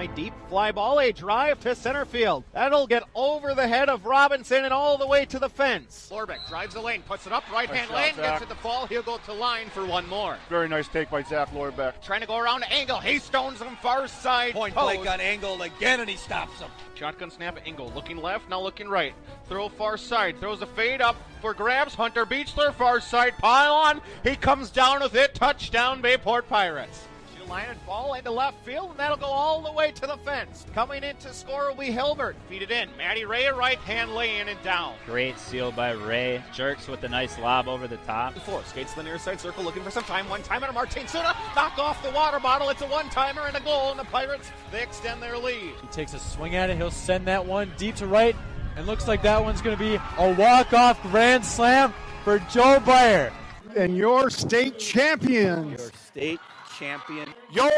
high deep fly ball, a drive to center field. That'll get over the head of Robinson and all the way to the fence. Lorbeck drives the lane, puts it up, right-hand Nice lane, shot, gets Zach. it to fall. He'll go to line for one more. Very nice take by Zach Lorbeck. Trying to go around the angle. He stones him far side. Point post. blank on Engel again, and he stops him. Shotgun snap, Engel looking left, now looking right. Throw far side, throws a fade up for grabs. Hunter Beechler, far side, pile on. He comes down with it. Touchdown, Bayport Pirates. She'll line it ball into left field, and that'll go all the way to the fence. Coming in to score will be Hilbert. Feed it in. Maddie Ray, a right-hand lane and down. Great steal by Ray. Jerks with a nice lob over the top. Four skates to the near side circle, looking for some time. One timer to Martin Suna. Knock off the water bottle. It's a one-timer and a goal, and the Pirates, they extend their lead. He takes a swing at it. He'll send that one deep to right. And looks like that one's going to be a walk-off grand slam for Joe Byer. And your state champions. Your state champion. Your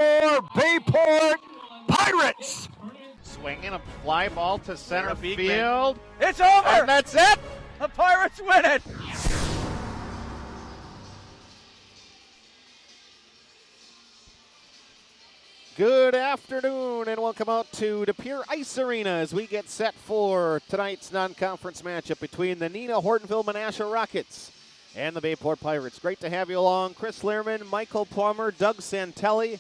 Bayport Pirates. Swinging a fly ball to center Beekman. field. It's over! And that's it. The Pirates win it! Good afternoon and welcome out to the Pere Ice Arena as we get set for tonight's non-conference matchup between the Neenah Hortonville Menasha Rockets and the Bayport Pirates. Great to have you along. Chris Lehrman, Michael Plummer, Doug Santelli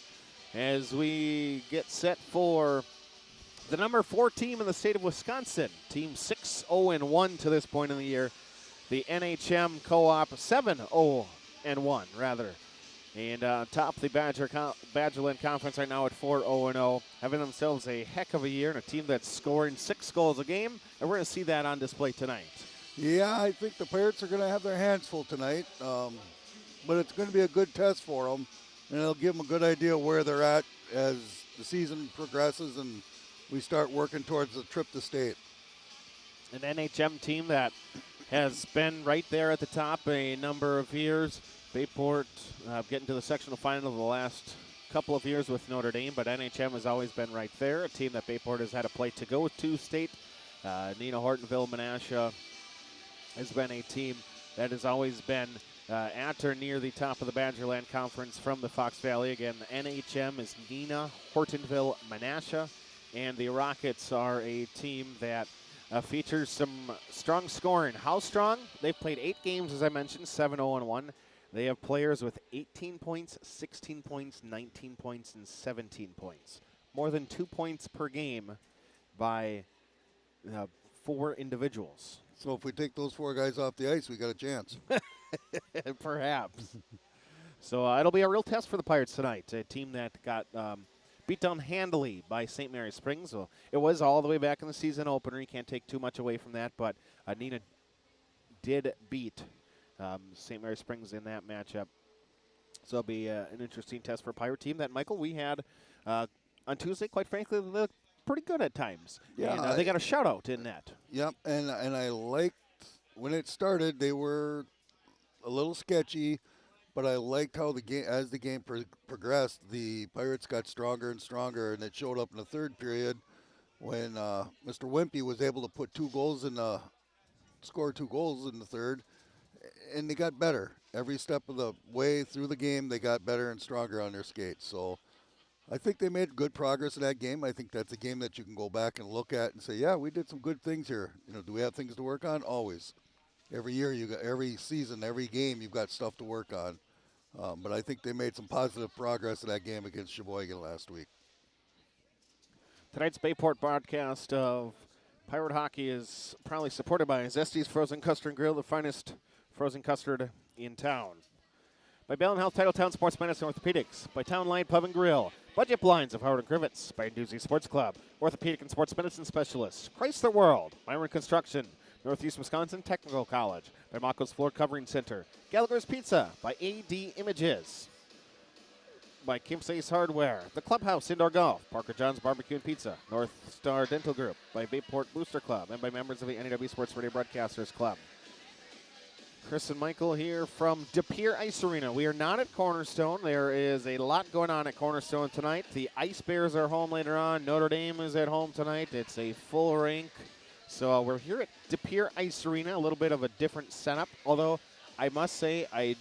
as we get set for the number 4 team in the state of Wisconsin. Team 6-0-1 to this point in the year. The NHM Co-op 7-0-1 rather. And top the Badgerland Conference right now at 4-0-0, having themselves a heck of a year and a team that's scoring 6 goals a game, and we're going to see that on display tonight. Yeah, I think the Pirates are going to have their hands full tonight, but it's going to be a good test for them, and it'll give them a good idea where they're at as the season progresses and we start working towards the trip to state. An NHM team that has been right there at the top a number of years. Bayport getting to the sectional final the last couple of years with Notre Dame, but NHM has always been right there, a team that Bayport has had a play to go to state. Neenah Hortonville Menasha has been a team that has always been at or near the top of the Badgerland Conference from the Fox Valley. Again, the NHM is Neenah Hortonville Menasha, and the Rockets are a team that features some strong scoring. How strong? They've played 8 games, as I mentioned, 7-0-1. They have players with 18 points, 16 points, 19 points, and 17 points. More than 2 points per game by 4 individuals. So if we take those 4 guys off the ice, we got a chance. Perhaps. So it'll be a real test for the Pirates tonight. A team that got beat down handily by St. Mary Springs. So it was all the way back in the season opener. You can't take too much away from that, but Neenah did beat St. Mary Springs in that matchup. So it'll be an interesting test for a Pirate team that, Michael, we had on Tuesday. Quite frankly, they looked pretty good at times. Yeah, and, they got a shutout in that. Yep, and I liked when it started. They were a little sketchy, but I liked how the game, as the game progressed, the Pirates got stronger and stronger, and it showed up in the third period when Mr. Wimpy was able to put 2 goals in the score 2 goals in the third. And they got better. Every step of the way through the game, they got better and stronger on their skates. So I think they made good progress in that game. I think that's a game that you can go back and look at and say, yeah, we did some good things here. You know, do we have things to work on? Always. Every year, every season, every game, you've got stuff to work on. But I think they made some positive progress in that game against Sheboygan last week. Tonight's Bayport broadcast of Pirate Hockey is proudly supported by Zesties Frozen Custard Grill, the finest frozen custard in town. By Bell & Health, Titletown Sports Medicine Orthopedics. By Town Line Pub and Grill. Budget Blinds of Howard & Crivets. By Doozy Sports Club. Orthopedic and Sports Medicine Specialists. Chrysler World. Myron Construction. Northeast Wisconsin Technical College. By Mako's Floor Covering Center. Gallagher's Pizza. By AD Images. By Kim's Ace Hardware. The Clubhouse Indoor Golf. Parker John's Barbecue and Pizza. North Star Dental Group. By Bayport Booster Club. And by members of the NEW Sports Radio Broadcasters Club. Chris and Michael here from De Pere Ice Arena. We are not at Cornerstone. There is a lot going on at Cornerstone tonight. The Ice Bears are home later on. Notre Dame is at home tonight. It's a full rink. So we're here at De Pere Ice Arena, a little bit of a different setup. Although I must say I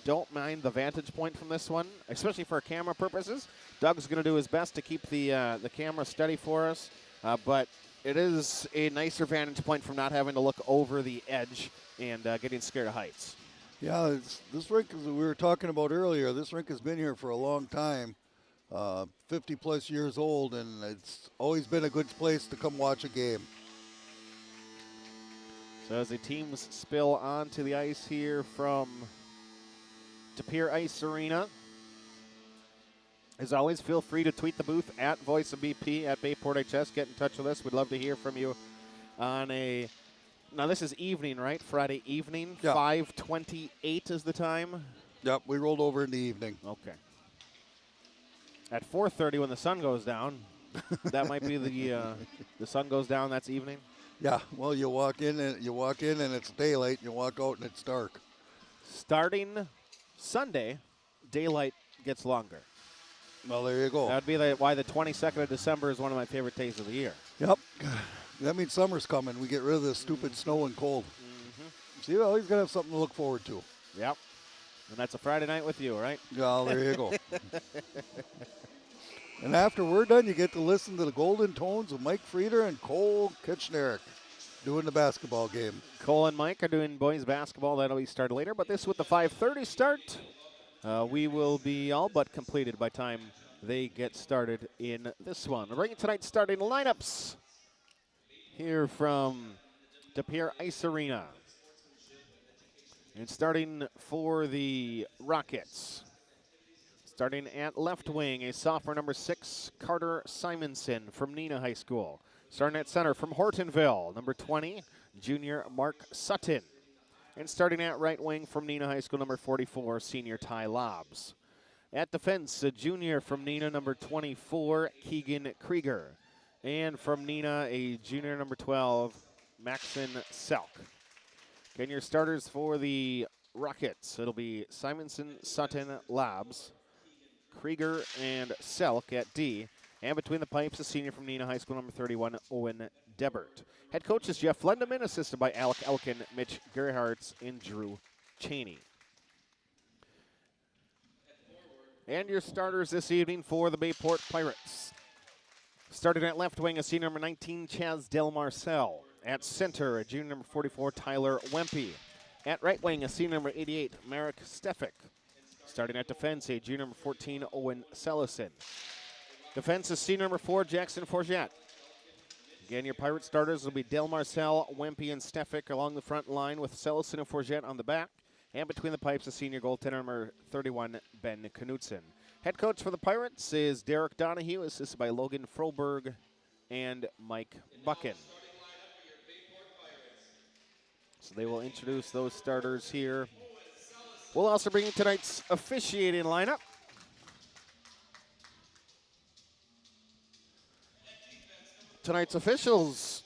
don't mind the vantage point from this one, especially for camera purposes. Doug's going to do his best to keep the camera steady for us, but it is a nicer vantage point from not having to look over the edge and getting scared of heights. Yeah, this rink, as we were talking about earlier, this rink has been here for a long time, 50-plus years old, and it's always been a good place to come watch a game. So as the teams spill onto the ice here from Pere Ice Arena, as always, feel free to tweet the booth at Voice of BP, at Bayport HS. Get in touch with us. We'd love to hear from you on a... Now, this is evening, right? Friday evening. Yeah. 5:28 is the time. Yep, we rolled over in the evening. Okay. At 4:30 when the sun goes down, that might be the sun goes down, that's evening. Yeah, well, you walk in and it's daylight, and you walk out and it's dark. Starting Sunday, daylight gets longer. Well, there you go. That would be why the 22nd of December is one of my favorite days of the year. Yep. That means summer's coming. We get rid of this stupid snow and cold. See, well, he's going to have something to look forward to. Yep. And that's a Friday night with you, right? Yeah, there you go. And after we're done, you get to listen to the Golden Tones of Mike Frieder and Cole Kitchenerek doing the basketball game. Cole and Mike are doing boys basketball. That'll be started later. But this with the 5:30 start, we will be all but completed by time they get started in this one. We're bringing tonight's starting lineups here from Pere Ice Arena. And starting for the Rockets. Starting at left wing, a sophomore number 6, Carter Simonson from Neenah High School. Starting at center from Hortonville, number 20, junior Mark Sutton. And starting at right wing from Neenah High School, number 44, senior Ty Lobbs. At defense, a junior from Neenah, number 24, Keegan Krieger. And from Neenah, a junior, number 12, Maxon Selk. Again, your starters for the Rockets. It'll be Simonson, Sutton, Lobbs, Krieger, and Selk at D. And between the pipes, a senior from Neenah High School, number 31, Owen Debert. Head coach is Jeff Lendeman, assisted by Alec Elkin, Mitch Gerhardt, and Drew Cheney. And your starters this evening for the Bayport Pirates. Starting at left wing, a senior number 19, Chaz Del Marcel. At center, a junior number 44, Tyler Wempe. At right wing, a senior number 88, Marek Stefik. Starting at defense, a junior number 14, Owen Sellison. Defense is senior number 4, Jackson Forget. Again, your Pirate starters will be Del Marcel, Wempe, and Stefik along the front line with Sellison and Forget on the back. And between the pipes, a senior goaltender number 31, Ben Knutson. Head coach for the Pirates is Derek Donahue, assisted by Logan Froberg and Mike Buchan. So they will introduce those starters here. We'll also bring in tonight's officiating lineup. Tonight's officials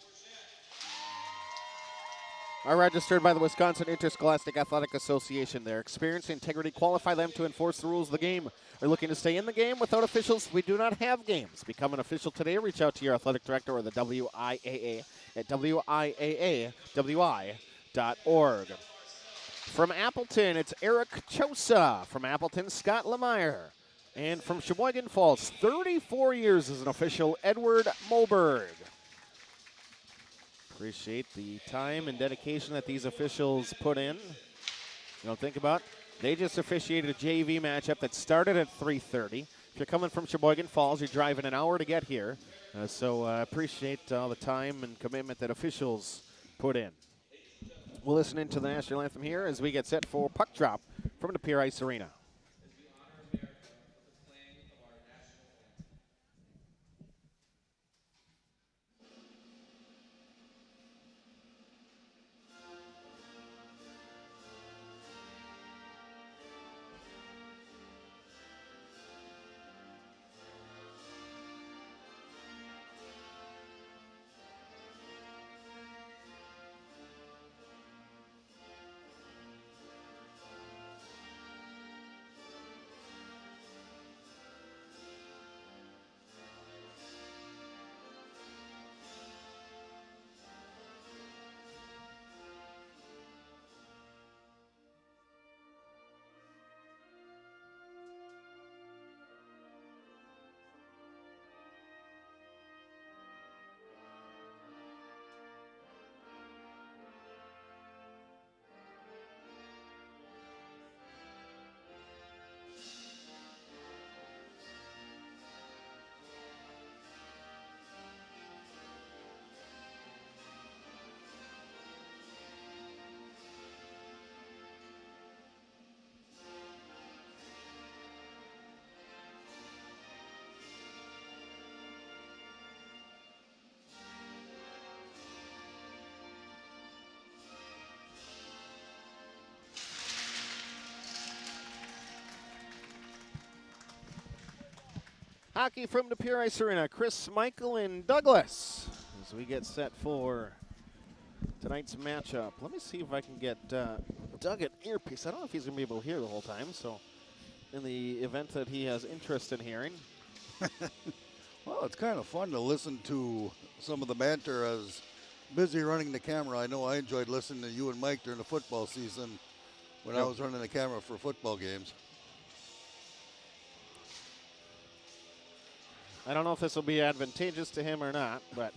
are registered by the Wisconsin Interscholastic Athletic Association. Their experience and integrity qualify them to enforce the rules of the game. Are looking to stay in the game without officials? We do not have games. Become an official today. Reach out to your athletic director or the WIAA at wiaawi.org. From Appleton, it's Eric Chosa. From Appleton, Scott Lemire. And from Sheboygan Falls, 34 years as an official, Edward Moberg. Appreciate the time and dedication that these officials put in. You don't think about it. They just officiated a JV matchup that started at 3:30. If you're coming from Sheboygan Falls, you're driving an hour to get here. So I appreciate all the time and commitment that officials put in. We'll listen into the national anthem here as we get set for puck drop from the Pere Ice Arena. Hockey from the Pere Ice Arena. Chris, Michael, and Douglas as we get set for tonight's matchup. Let me see if I can get Doug an earpiece. I don't know if he's going to be able to hear the whole time, so in the event that he has interest in hearing. Well, it's kind of fun to listen to some of the banter as busy running the camera. I know I enjoyed listening to you and Mike during the football season when I was running the camera for football games. I don't know if this will be advantageous to him or not, but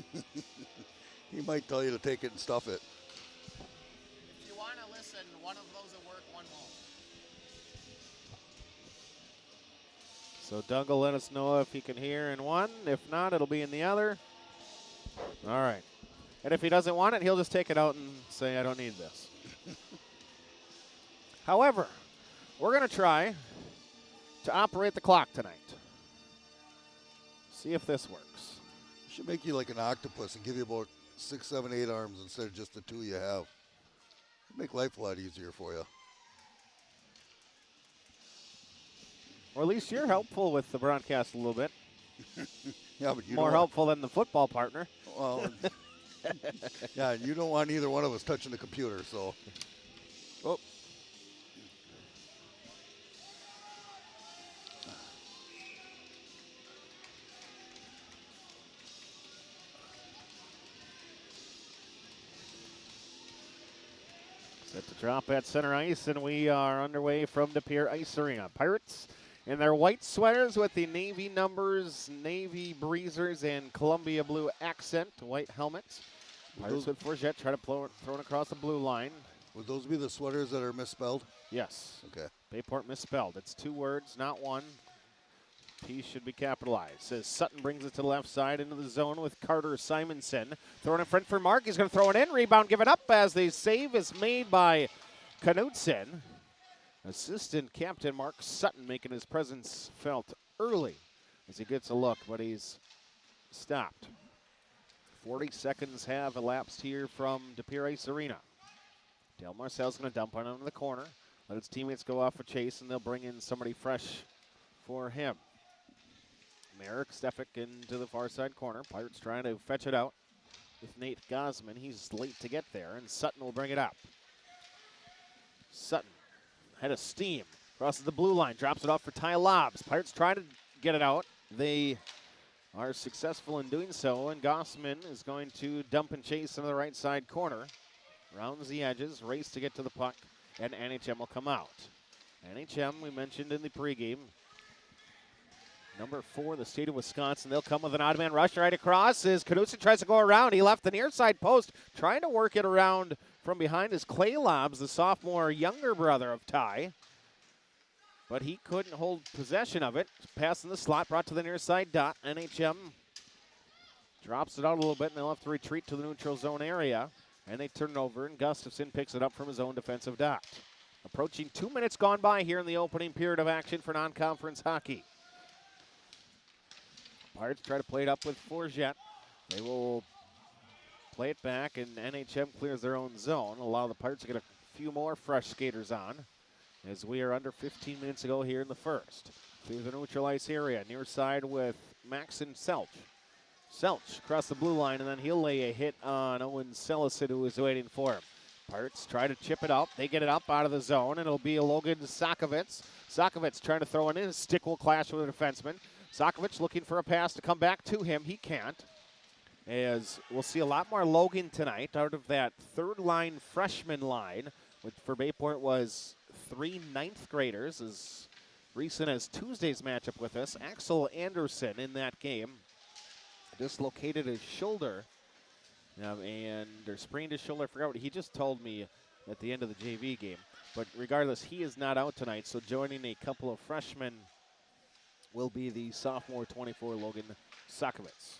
He might tell you to take it and stuff it. If you want to listen, one of those will work, one won't. so Doug will let us know if he can hear in one. If not, it'll be in the other. All right. And if he doesn't want it, he'll just take it out and say, I don't need this. However, we're going to try to operate the clock tonight. See if this works. Should make you like an octopus and give you about 6, 7, 8 arms instead of just the 2 you have. Make life a lot easier for you. Or at least you're helpful with the broadcast a little bit. Yeah, but you More don't helpful than the football partner. Want, well, yeah, you don't want either one of us touching the computer, so. Oh. Set to drop at center ice, and we are underway from the Pere Ice Arena. Pirates in their white sweaters with the navy numbers, navy breezers, and Columbia blue accent, white helmets. Pirates with Forget try to throw it across the blue line. Would those be the sweaters that are misspelled? Yes. Okay. Bayport misspelled. It's 2 words, not one. P should be capitalized. As Sutton brings it to the left side into the zone with Carter Simonson. Throwing in front for Mark. He's going to throw it in. Rebound, give it up as the save is made by Knudsen. Assistant captain Mark Sutton making his presence felt early as he gets a look, but he's stopped. 40 seconds have elapsed here from the Pere Ice Arena. Del Marcel's going to dump on into the corner. Let his teammates go off a chase, and they'll bring in somebody fresh for him. Merrick Stefik into the far side corner. Pirates trying to fetch it out with Nate Gosman. He's late to get there, and Sutton will bring it up. Sutton, head of steam, crosses the blue line, drops it off for Ty Lobbs. Pirates trying to get it out. They are successful in doing so, and Gosman is going to dump and chase into the right side corner. Rounds the edges, race to get to the puck, and NHM will come out. NHM, we mentioned in the pregame, number 4, the state of Wisconsin. They'll come with an odd man rush right across as Knudsen tries to go around. He left the near side post, trying to work it around from behind is Clay Lobbs, the sophomore younger brother of Ty. But he couldn't hold possession of it. Pass in the slot, brought to the near side dot. NHM drops it out a little bit, and they'll have to retreat to the neutral zone area. And they turn it over, and Gustafson picks it up from his own defensive dot. Approaching 2 minutes gone by here in the opening period of action for non-conference hockey. Pirates try to play it up with Forget. They will play it back, and NHM clears their own zone. Allow the Pirates to get a few more fresh skaters on, as we are under 15 minutes to go here in the first. Through the neutral ice area, near side with Maxon Selch. Selch across the blue line, and then he'll lay a hit on Owen Selicid, who is waiting for him. Pirates try to chip it up. They get it up out of the zone, and it'll be Logan Sokovitz. Sokovitz trying to throw it in. His stick will clash with a defenseman. Sokovitz looking for a pass to come back to him. He can't. As we'll see a lot more Logan tonight out of that third line freshman line, which for Bayport was 3 ninth graders as recent as Tuesday's matchup with us. Axel Anderson in that game dislocated his shoulder or sprained his shoulder. I forgot what he just told me at the end of the JV game. But regardless, he is not out tonight, so joining a couple of freshmen will be the sophomore 24, Logan Sokovitz.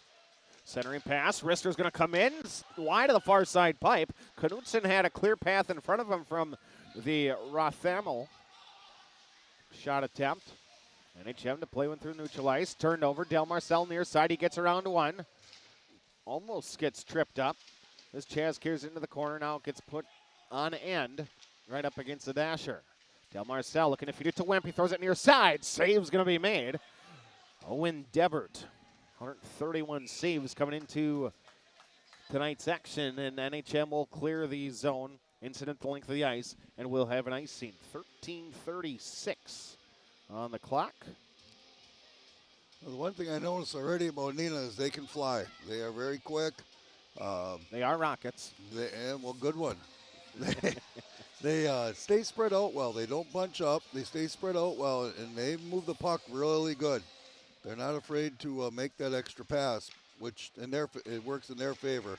Centering pass. Rister's going to come in wide of the far side pipe. Knudsen had a clear path in front of him from the Rothamel shot attempt. NHM to play one through neutral ice. Turned over. Del Marcel near side. He gets around one. Almost gets tripped up. This Chaz carries into the corner. Now it gets put on end right up against the dasher. Del Marcel looking to feed it to Wimp. He throws it near side. Save's going to be made. Owen Debert, 131 saves coming into tonight's action, and NHM will clear the zone, incident the length of the ice, and we'll have an ice scene. 13:36 on the clock. Well, the one thing I noticed already about Neenah is they can fly. They are very quick. They are Rockets. Well, good one. They stay spread out well. They don't bunch up. They stay spread out well, and they move the puck really good. They're not afraid to make that extra pass, which it works in their favor.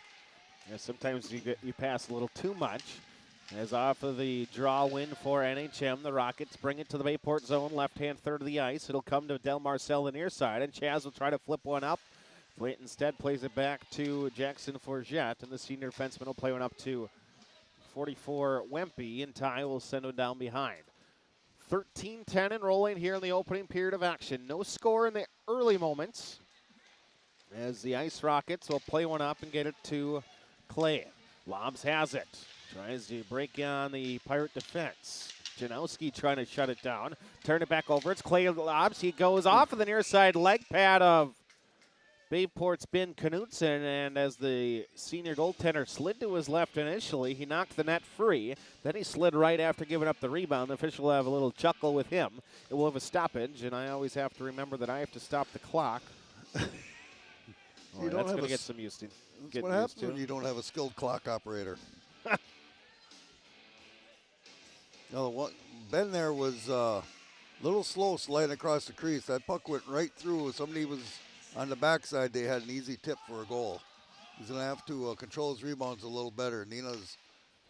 Yeah, sometimes you pass a little too much. As off of the draw win for NHM, the Rockets bring it to the Bayport zone, left-hand third of the ice. It'll come to Del Marcel, the near side, and Chaz will try to flip one up. Flint instead plays it back to Jackson Forget, and the senior defenseman will play one up to 44 Wempe, and Ty will send him down behind. 13-10 and rolling here in the opening period of action. No score in the early moments, as the Ice Rockets will play one up and get it to Clay. Lobs has it. Tries to break on the Pirate defense. Janowski trying to shut it down. Turn it back over. It's Clay Lobs. He goes off of the near side leg pad of Bayport's Ben Knutson, and as the senior goaltender slid to his left initially, he knocked the net free. Then he slid right after giving up the rebound. The official will have a little chuckle with him. It will have a stoppage, and I always have to remember that I have to stop the clock. That's going to get some used to. That's what happens when you don't have a skilled clock operator. Ben there was a little slow sliding across the crease. That puck went right through. Somebody was on the backside. They had an easy tip for a goal. He's going to have to control his rebounds a little better. Neenah's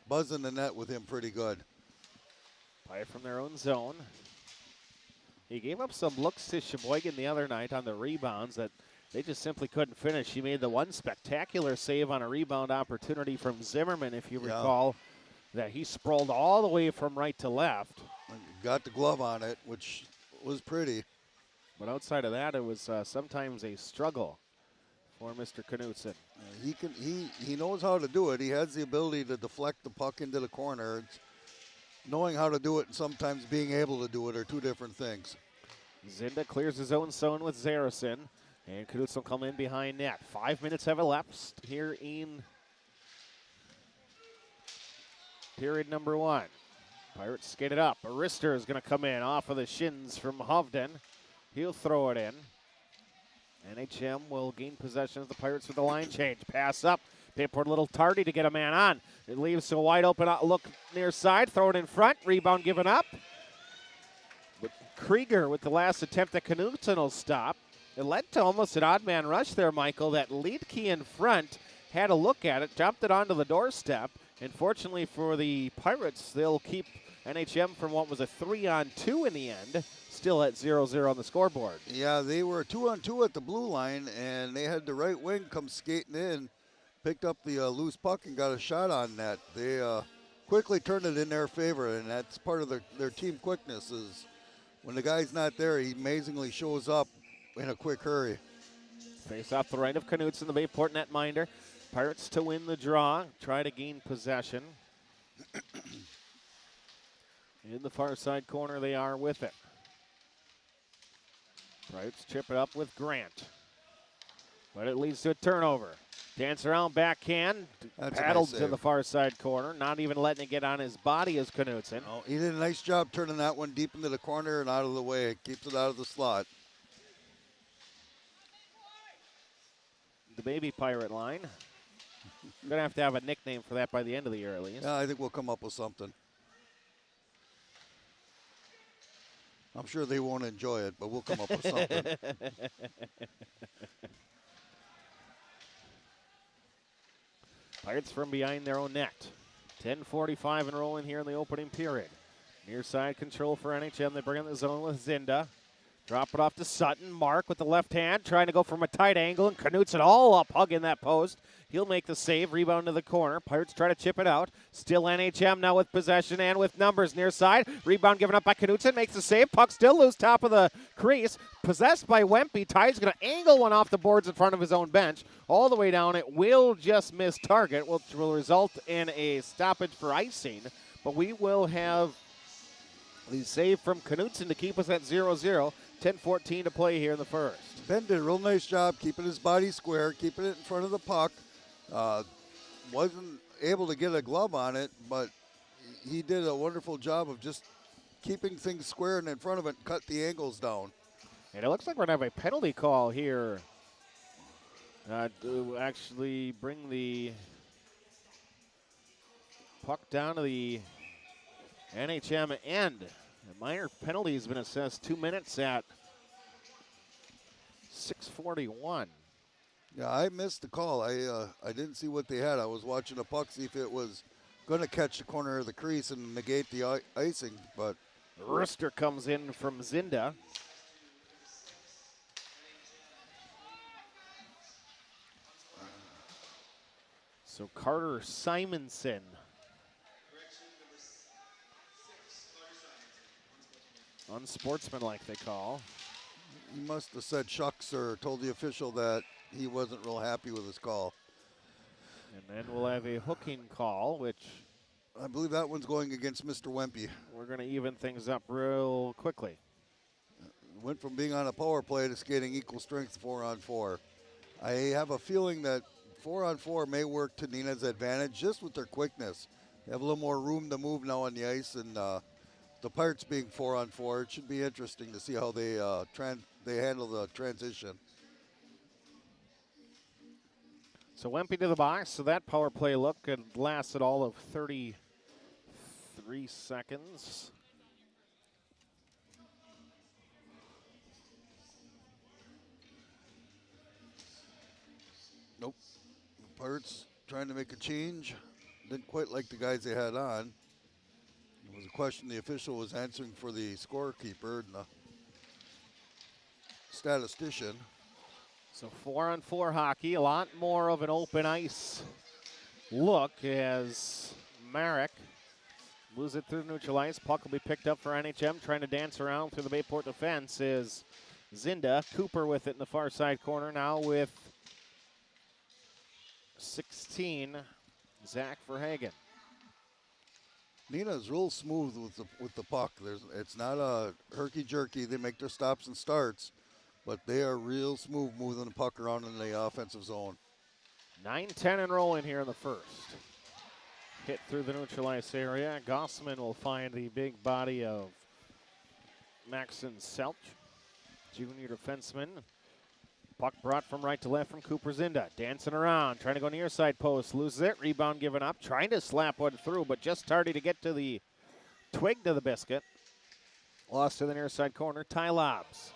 buzzing the net with him pretty good. Play from their own zone. He gave up some looks to Sheboygan the other night on the rebounds that they just simply couldn't finish. He made the one spectacular save on a rebound opportunity from Zimmerman, if you recall, that he sprawled all the way from right to left. Got the glove on it, which was pretty. But outside of that, it was sometimes a struggle for Mr. Knutson. He knows how to do it. He has the ability to deflect the puck into the corner. It's knowing how to do it and sometimes being able to do it are two different things. Zinda clears his own zone with Zaracin, and Knutson will come in behind net. 5 minutes have elapsed here in period number one. Pirates skate it up. Arister is going to come in off of the shins from Hovden. He'll throw it in. NHM will gain possession of the Pirates with the line change. Pass up. Bayport a little tardy to get a man on. It leaves a wide open look near side. Throw it in front. Rebound given up. But Krieger with the last attempt at Knutson will stop. It led to almost an odd man rush there, Michael. That lead key in front had a look at it, jumped it onto the doorstep. And fortunately for the Pirates, they'll keep NHM from what was a 3-on-2 in the end, still at 0-0 on the scoreboard. Yeah, they were 2-on-2 at the blue line, and they had the right wing come skating in, picked up the loose puck and got a shot on that. They quickly turned it in their favor, and that's part of their team quickness is when the guy's not there, he amazingly shows up in a quick hurry. Face off the right of Knutson, the Bayport netminder. Pirates to win the draw, try to gain possession. In the far side corner, they are with it. Pirates chip it up with Grant. But it leads to a turnover. Dance around backhand, paddled to the far side corner, not even letting it get on his body as Knutson. Oh, he did a nice job turning that one deep into the corner and out of the way. Keeps it out of the slot. The baby Pirate line. We're going to have a nickname for that by the end of the year, at least. Yeah, I think we'll come up with something. I'm sure they won't enjoy it, but we'll come up with something. Pirates from behind their own net. 10:45 and rolling here in the opening period. Near side control for NHM. They bring in the zone with Zinda. Drop it off to Sutton. Mark with the left hand, trying to go from a tight angle, and Knutson all up, hugging that post. He'll make the save, rebound to the corner. Pirates try to chip it out. Still NHM now with possession and with numbers near side. Rebound given up by Knutson, makes the save. Puck still loose, top of the crease. Possessed by Wempe. Ty's going to angle one off the boards in front of his own bench. All the way down, it will just miss target, which will result in a stoppage for icing. But we will have The save from Knutson to keep us at 0-0. 10-14 to play here in the first. Ben did a real nice job keeping his body square, keeping it in front of the puck. Wasn't able to get a glove on it, but he did a wonderful job of just keeping things square and in front of it, cut the angles down. And it looks like we're going to have a penalty call here to actually bring the puck down to the NHM end. A minor penalty has been assessed, 2 minutes at 6:41. Yeah, I missed the call. I didn't see what they had. I was watching the puck, see if it was going to catch the corner of the crease and negate the icing, but Rooster comes in from Zinda. So Carter Simonson. Unsportsmanlike, they call. he must have said shucks or told the official that he wasn't real happy with his call. And then we'll have a hooking call, which I believe that one's going against Mr. Wempe. we're going to even things up real quickly. Went from being on a power play to skating equal strength 4-on-4. I have a feeling that 4-on-4 may work to Neenah's advantage just with their quickness. They have a little more room to move now on the ice, and the Pirates being 4-on-4, it should be interesting to see how they handle the transition. So Wempe to the box. So that power play look lasted all of 33 seconds. Nope. Pirates trying to make a change. Didn't quite like the guys they had on. It was a question the official was answering for the scorekeeper and the statistician. So 4-on-4 hockey, a lot more of an open ice look as Marek moves it through the neutral ice. Puck will be picked up for NHM. Trying to dance around through the Bayport defense is Zinda. Cooper with it in the far side corner now with 16, Zach Verhagen. Neenah's real smooth with the puck. It's not a herky-jerky. They make their stops and starts, but they are real smooth moving the puck around in the offensive zone. 9-10 and rolling here in the first. Hit through the neutral ice area. Gossman will find the big body of Maxon Selch, junior defenseman. Puck brought from right to left from Cooper Zinda. Dancing around, trying to go near side post. Loses it, rebound given up. Trying to slap one through, but just starting to get to the twig to the biscuit. Lost to the near side corner. Ty Lobs.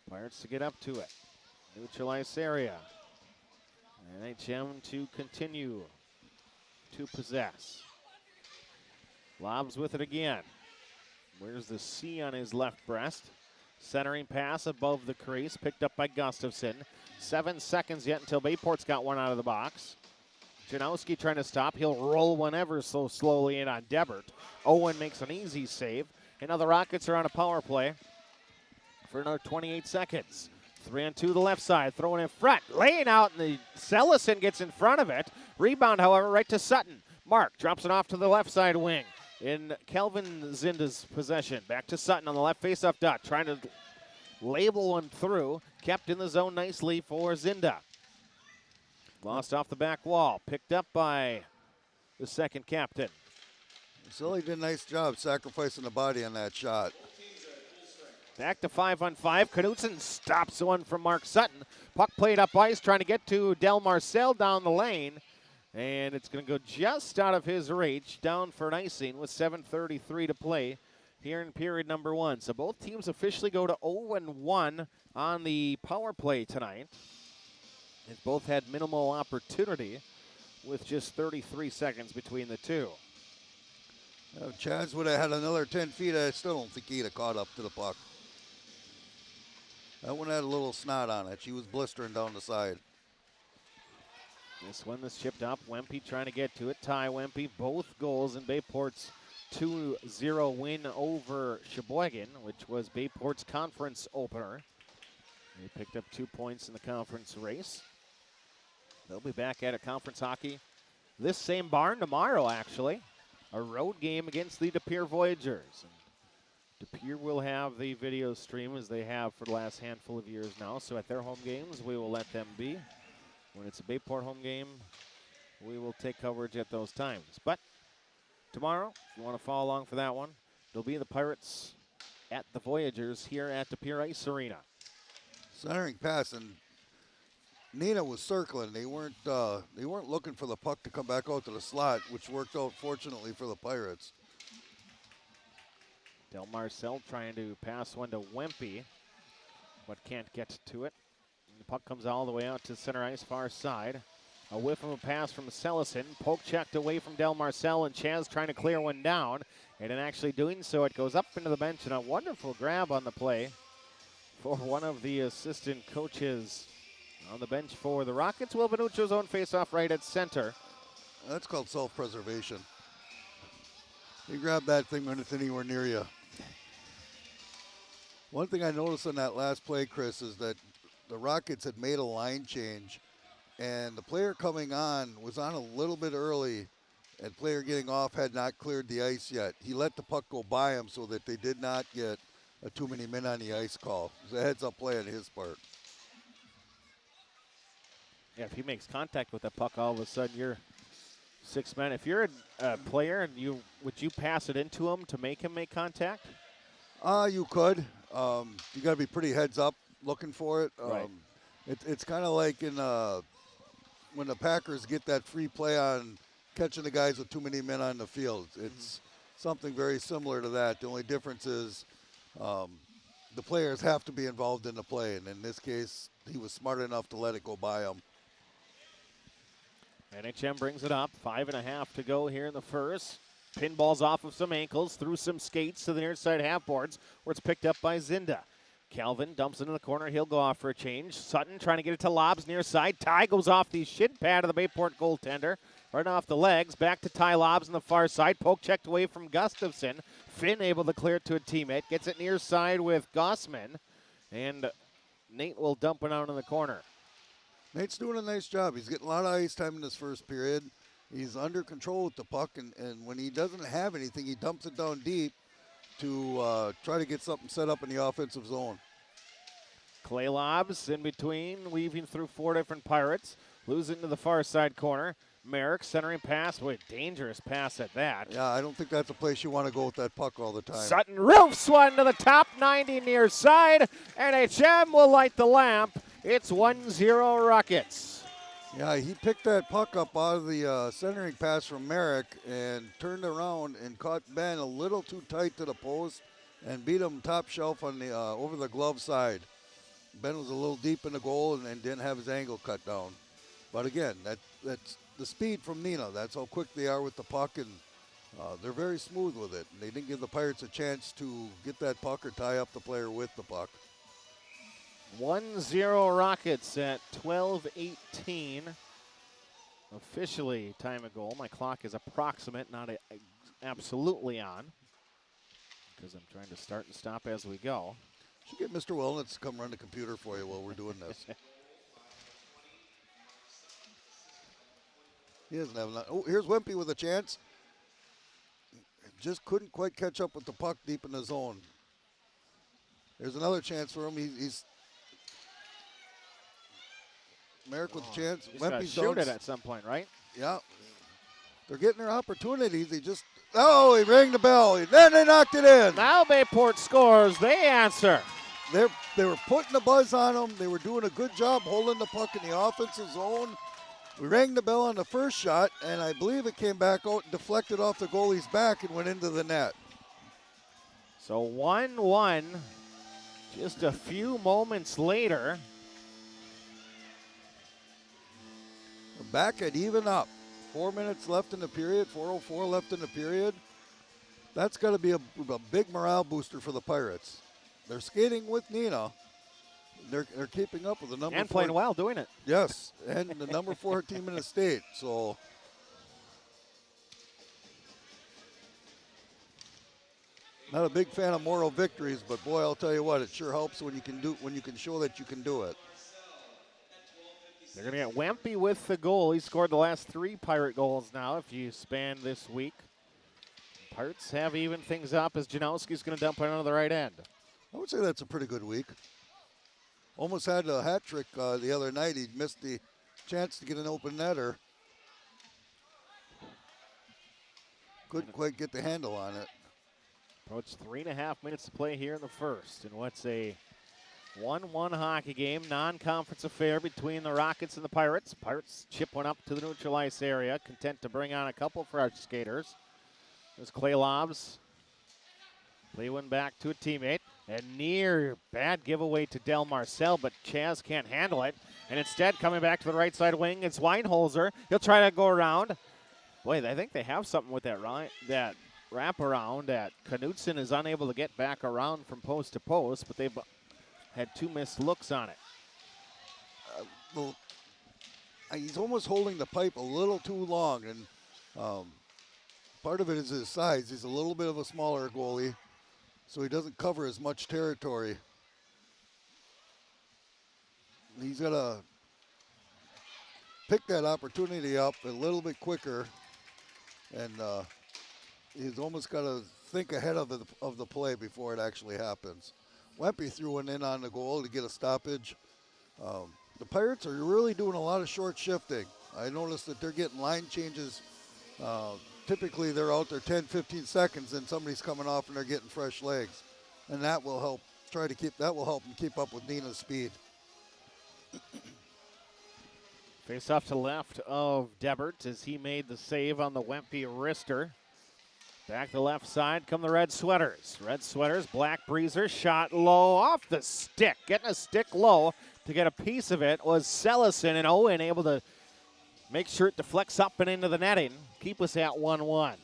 Pirates to get up to it. Neutral ice area. NHM to continue to possess. Lobs with it again. Where's the C on his left breast? Centering pass above the crease, picked up by Gustafson. 7 seconds yet until Bayport's got one out of the box. Janowski trying to stop. He'll roll one ever so slowly in on Debert. Owen makes an easy save. And now the Rockets are on a power play for another 28 seconds. 3-on-2 to the left side, throwing in front. Laying out, and the Sellison gets in front of it. Rebound, however, right to Sutton. Mark drops it off to the left side wing. In Kelvin Zinda's possession. Back to Sutton on the left face-off dot. Trying to label one through. Kept in the zone nicely for Zinda. Lost off the back wall. Picked up by the second captain. Sully did a nice job sacrificing the body on that shot. Back to 5-on-5. Knutson stops one from Mark Sutton. Puck played up ice. Trying to get to Del Marcel down the lane. And it's going to go just out of his reach, down for an icing with 7:33 to play here in period number one. So both teams officially go to 0-1 on the power play tonight. They've both had minimal opportunity with just 33 seconds between the two. If Chaz would have had another 10 feet, I still don't think he'd have caught up to the puck. That one had a little snot on it. She was blistering down the side. This one was chipped up. Wempe trying to get to it. Ty Wempe, both goals in Bayport's 2-0 win over Sheboygan, which was Bayport's conference opener. They picked up 2 points in the conference race. They'll be back at a conference hockey this same barn tomorrow, actually. a road game against the De Pere Voyagers. And De Pere will have the video stream as they have for the last handful of years now. So at their home games, we will let them be. When it's a Bayport home game, we will take coverage at those times. But tomorrow, if you want to follow along for that one, it'll be the Pirates at the Voyagers here at De Pere Ice Arena. Centering pass, and Neenah was circling. They weren't looking for the puck to come back out to the slot, which worked out fortunately for the Pirates. Del Marcel trying to pass one to Wempe, but can't get to it. And the puck comes all the way out to center ice, far side. A whiff of a pass from Sellison. Poke checked away from Del Marcel, and Chaz trying to clear one down. And in actually doing so, it goes up into the bench, and a wonderful grab on the play for one of the assistant coaches on the bench for the Rockets. Will Benucci's own faceoff right at center. That's called self-preservation. You grab that thing when it's anywhere near you. One thing I noticed on that last play, Chris, is that the Rockets had made a line change, and the player coming on was on a little bit early, and player getting off had not cleared the ice yet. He let the puck go by him so that they did not get a too many men on the ice call. It was a heads-up play on his part. Yeah, if he makes contact with the puck, all of a sudden you're 6 men. If you're a player, and would you pass it into him to make him make contact? You could. You got to be pretty heads up looking for it. Right. It's kind of like in when the Packers get that free play on catching the guys with too many men on the field. It's something very similar to that. The only difference is the players have to be involved in the play, and in this case, he was smart enough to let it go by him. NHM brings it up. 5.5 to go here in the first. Pinballs off of some ankles, through some skates to the near side half boards, where it's picked up by Zinda. Calvin dumps into the corner. He'll go off for a change. Sutton trying to get it to Lobbs near side. Ty goes off the shin pad of the Bayport goaltender. Right off the legs. Back to Ty Lobbs on the far side. Poke checked away from Gustafson. Finn able to clear it to a teammate. Gets it near side with Gossman. And Nate will dump it out in the corner. Nate's doing a nice job. He's getting a lot of ice time in this first period. He's under control with the puck, and when he doesn't have anything, he dumps it down deep to try to get something set up in the offensive zone. Clay Lobbs in between, weaving through 4 different Pirates. Losing to the far side corner. Merrick centering pass. Boy, dangerous pass at that. Yeah, I don't think that's a place you want to go with that puck all the time. Sutton roofs one to the top 90 near side. NHM will light the lamp. It's 1-0 Rockets. Yeah, he picked that puck up out of the centering pass from Merrick and turned around and caught Ben a little too tight to the post and beat him top shelf on the over the glove side. Ben was a little deep in the goal and didn't have his angle cut down. But again, that's the speed from Neenah. That's how quick they are with the puck, and they're very smooth with it. And they didn't give the Pirates a chance to get that puck or tie up the player with the puck. 1-0 Rockets at 12:18. Officially time of goal. My clock is approximate, not absolutely on, because I'm trying to start and stop as we go. Should get Mr. Wellness to come run the computer for you while we're doing this. He doesn't have enough. Oh, here's Wempe with a chance. Just couldn't quite catch up with the puck deep in the zone. There's another chance for him. He's Merrick with a chance. Wempe's shoot it at some point, right? Yeah. They're getting their opportunities. He rang the bell. Then they knocked it in. Now Bayport scores. They answer. They were putting the buzz on them. They were doing a good job holding the puck in the offensive zone. We rang the bell on the first shot, and I believe it came back out and deflected off the goalie's back and went into the net. So 1-1 just a few moments later. We're back at even up. 4 minutes left in the period, 4:04 left in the period. That's got to be a big morale booster for the Pirates. They're skating with Neenah. They're keeping up with the number and 4. playing well doing it. Yes, and the number 4 team in the state. So not a big fan of moral victories, but boy, I'll tell you what, it sure helps when you can show that you can do it. They're going to get Wempe with the goal. He scored the last 3 Pirate goals now if you span this week. Pirates have evened things up as Janowski's going to dump it onto the right end. I would say that's a pretty good week. Almost had a hat trick the other night. He missed the chance to get an open netter. Couldn't quite get the handle on it. Approach 3.5 minutes to play here in the first. And what's a 1-1 hockey game, non-conference affair between the Rockets and the Pirates. Pirates chip one up to the neutral ice area, content to bring on a couple fresh skaters. There's Clay Lobs. Play one back to a teammate. And near bad giveaway to Del Marcel, but Chaz can't handle it. And instead, coming back to the right side wing, it's Weinholzer. He'll try to go around. Boy, I think they have something with that wraparound that Knutson is unable to get back around from post to post, but they've had 2 missed looks on it. Well, he's almost holding the pipe a little too long, and part of it is his size. He's a little bit of a smaller goalie, so he doesn't cover as much territory. He's got to pick that opportunity up a little bit quicker, and he's almost got to think ahead of the play before it actually happens. Wempe threw one in on the goal to get a stoppage. The Pirates are really doing a lot of short shifting. I noticed that they're getting line changes. Typically, they're out there 10, 15 seconds, and somebody's coming off and they're getting fresh legs, and that will help. That will help them keep up with Neenah's speed. Face off to left of Debert as he made the save on the Wempe wrister. Back to the left side come the Red Sweaters. Red Sweaters, Black Breezer, shot low off the stick. Getting a stick low to get a piece of it was Sellison, and Owen able to make sure it deflects up and into the netting. Keep us at 1-1.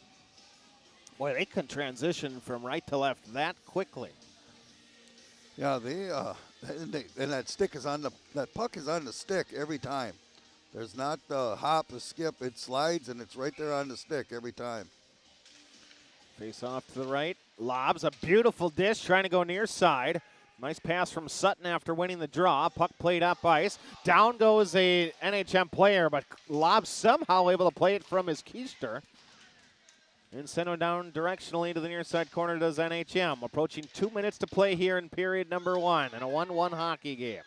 Boy, they can transition from right to left that quickly. Yeah, and that stick is that puck is on the stick every time. There's not the hop, the skip. It slides, and it's right there on the stick every time. Face off to the right. Lobs a beautiful dish, trying to go near side. Nice pass from Sutton after winning the draw. Puck played up ice. Down goes a NHM player, but Lobs somehow able to play it from his keister. And send him down directionally to the near side corner does NHM. Approaching 2 minutes to play here in period number 1 in a 1-1 hockey game.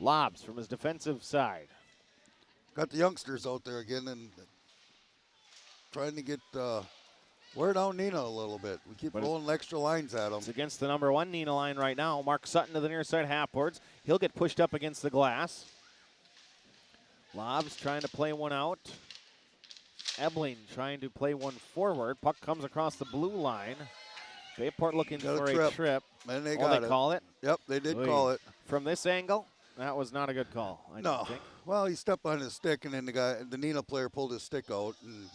Lobs from his defensive side. Got the youngsters out there again and trying to get wear down Neenah a little bit. We keep rolling extra lines at them. It's against the number 1 Neenah line right now. Mark Sutton to the near side half boards. He'll get pushed up against the glass. Lobs trying to play one out. Ebling trying to play one forward. Puck comes across the blue line. Bayport looking for a trip. And they call it? Yep, they did call it. From this angle, that was not a good call, I don't think. Well, he stepped on his stick, and then the Neenah player pulled his stick out, and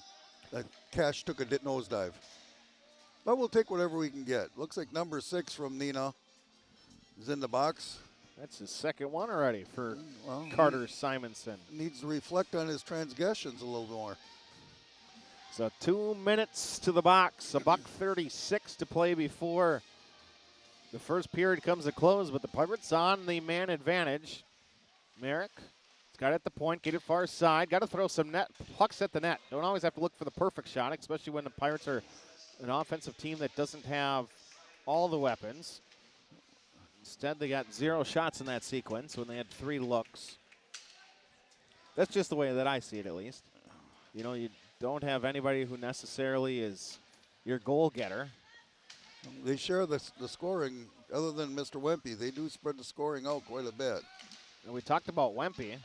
that Cash took a nosedive. But we'll take whatever we can get. Looks like number 6 from Neenah is in the box. That's his second one already for Carter Simonson. Needs to reflect on his transgressions a little more. So 2 minutes to the box, $1:36 to play before the first period comes to close, but the Pirates on the man advantage. Merrick, he's got it at the point, get it far side, got to throw some pucks at the net. Don't always have to look for the perfect shot, especially when the Pirates are an offensive team that doesn't have all the weapons. Instead, they got 0 shots in that sequence when they had 3 looks. That's just the way that I see it, at least. You know, you don't have anybody who necessarily is your goal getter. They share the scoring, other than Mr. Wempe. They do spread the scoring out quite a bit. And we talked about Wempe.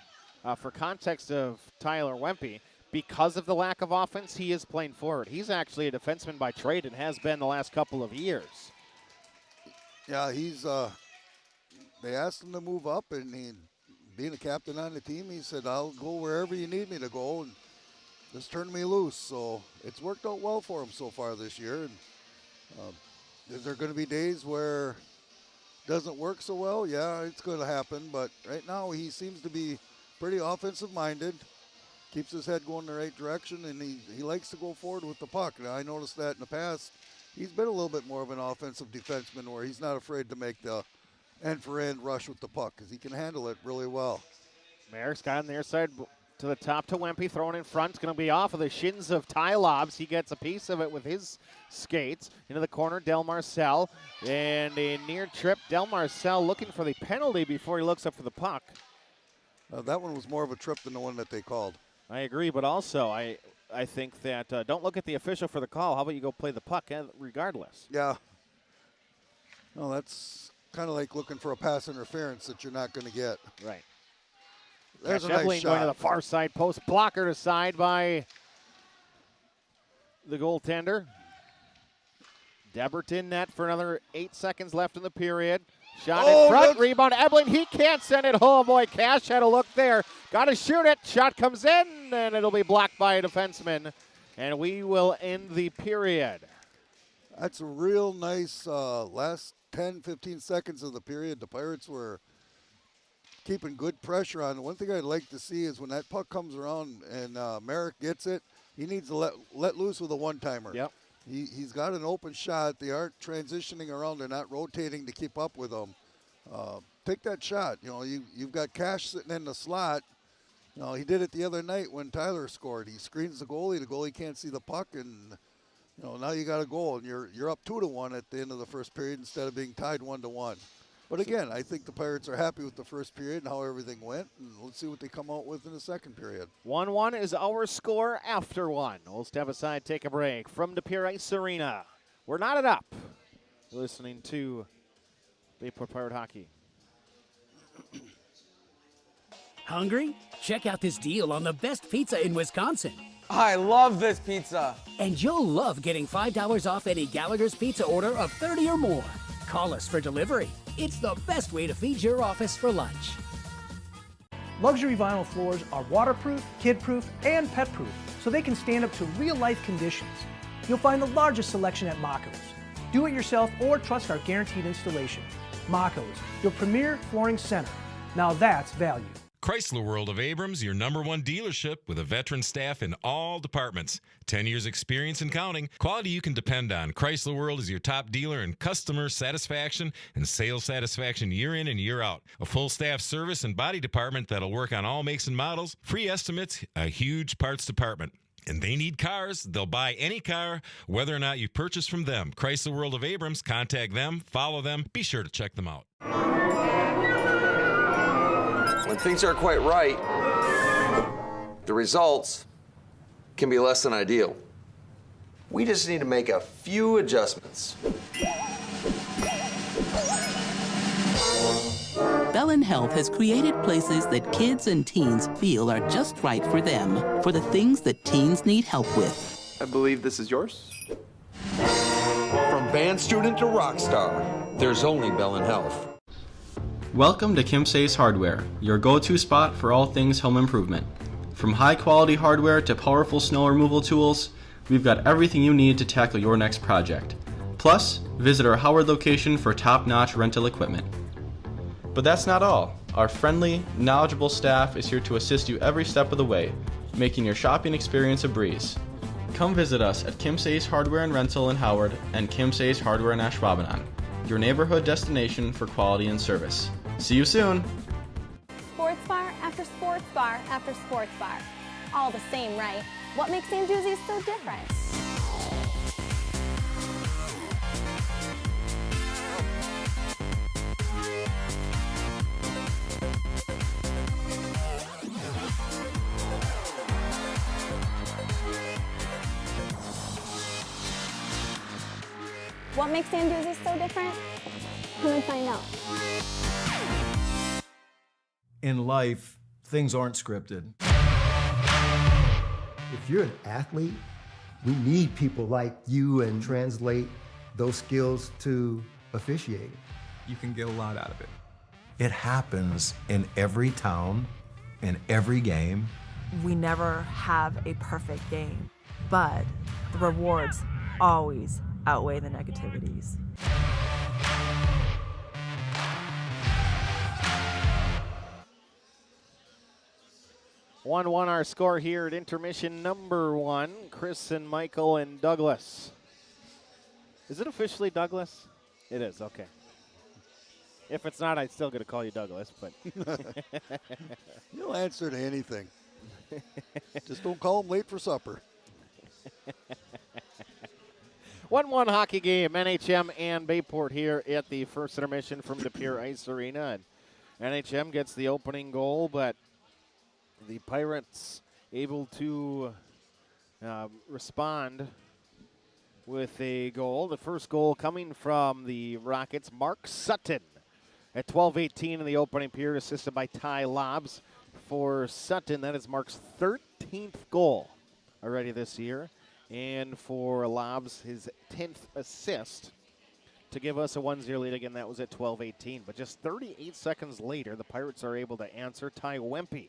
For context of Tyler Wempe, because of the lack of offense, he is playing forward. He's actually a defenseman by trade and has been the last couple of years. Yeah, he's. They asked him to move up, and being a captain on the team, he said, "I'll go wherever you need me to go, and just turn me loose." So it's worked out well for him so far this year. And is there going to be days where it doesn't work so well? Yeah, it's going to happen. But right now, he seems to be pretty offensive-minded. Keeps his head going the right direction, and he likes to go forward with the puck. Now, I noticed that in the past, he's been a little bit more of an offensive defenseman where he's not afraid to make the end-for-end rush with the puck because he can handle it really well. Merrick's got on the near side To the top to Wempe, throwing in front. It's going to be off of the shins of Ty Lobbs. He gets a piece of it with his skates. Into the corner, Del Marcel. And a near trip. Del Marcel looking for the penalty before he looks up for the puck. That one was more of a trip than the one that they called. I agree, but also I think that don't look at the official for the call. How about you go play the puck regardless? Yeah. No, that's kind of like looking for a pass interference that you're not going to get. Right. There's a Evelyn nice going to the shot. far side post. Blocker aside by the goaltender. Deberton net for another 8 seconds left in the period. Shot in front, that's- rebound. Evelyn, he can't send it home. Boy, Cash had a look there. Got to shoot it. Shot comes in, and it'll be blocked by a defenseman. And we will end the period. That's a real nice last 10, 15 seconds of the period. The Pirates were keeping good pressure on. One thing I'd like to see is when that puck comes around and Merrick gets it, he needs to let loose with a one-timer. Yep. He's got an open shot. They aren't transitioning around. They're not rotating to keep up with him. Take that shot. You know, you've got Cash sitting in the slot. You know, he did it the other night when Tyler scored. He screens the goalie can't see the puck, and you know, now you got a goal, and you're up 2-1 at the end of the first period instead of being tied 1-1. But again, I think the Pirates are happy with the first period and how everything went, and let's see what they come out with in the second period. 1-1 is our score after one. We'll step aside, take a break. From the Pere Arena, we're knotted up. You're listening to Bayport Pirate Hockey. Hungry? Check out this deal on the best pizza in Wisconsin. I love this pizza. And you'll love getting $5 off any Gallagher's Pizza order of 30 or more. Call us for delivery. It's the best way to feed your office for lunch. Luxury vinyl floors are waterproof, kid-proof, and pet-proof, so they can stand up to real-life conditions. You'll find the largest selection at Mako's. Do it yourself or trust our guaranteed installation. Mako's, your premier flooring center. Now that's value. Chrysler World of Abrams, your #1 dealership with a veteran staff in all departments. 10 years experience and counting. Quality you can depend on. Chrysler World is your top dealer in customer satisfaction and sales satisfaction year in and year out. A full staff service and body department that'll work on all makes and models. Free estimates, a huge parts department. And they need cars. They'll buy any car, whether or not you purchase from them. Chrysler World of Abrams. Contact them. Follow them. Be sure to check them out. When things aren't quite right, the results can be less than ideal. We just need to make a few adjustments. Bellin Health has created places that kids and teens feel are just right for them, for the things that teens need help with. I believe this is yours. From band student to rock star, there's only Bellin Health. Welcome to Kim Say's Hardware, your go-to spot for all things home improvement. From high-quality hardware to powerful snow removal tools, we've got everything you need to tackle your next project. Plus, visit our Howard location for top-notch rental equipment. But that's not all. Our friendly, knowledgeable staff is here to assist you every step of the way, making your shopping experience a breeze. Come visit us at Kim Say's Hardware and Rental in Howard and Kim Say's Hardware in Ashwaubenon, your neighborhood destination for quality and service. See you soon! Sports bar after sports bar after sports bar. All the same, right? What makes Sanduzzi's so different? What makes Sanduzzi's so different? Come and find out. In life, things aren't scripted. If you're an athlete, we need people like you and translate those skills to officiating. You can get a lot out of it. It happens in every town, in every game. We never have a perfect game, but the rewards always outweigh the negativities. One our score here at intermission #1. Chris and Michael and Douglas. Is it officially Douglas? It is, okay. If it's not, I'm still going to call you Douglas, but You'll answer to anything. Just don't call them late for supper. 1-1 hockey game, NHM and Bayport here at the first intermission from the Pere Ice Arena. And NHM gets the opening goal, but the Pirates able to respond with a goal. The first goal coming from the Rockets, Mark Sutton at 12:18 in the opening period, assisted by Ty Lobbs. For Sutton, that is Mark's 13th goal already this year. And for Lobbs, his 10th assist to give us a 1-0 lead. Again, that was at 12:18. But just 38 seconds later, the Pirates are able to answer. Ty Wempe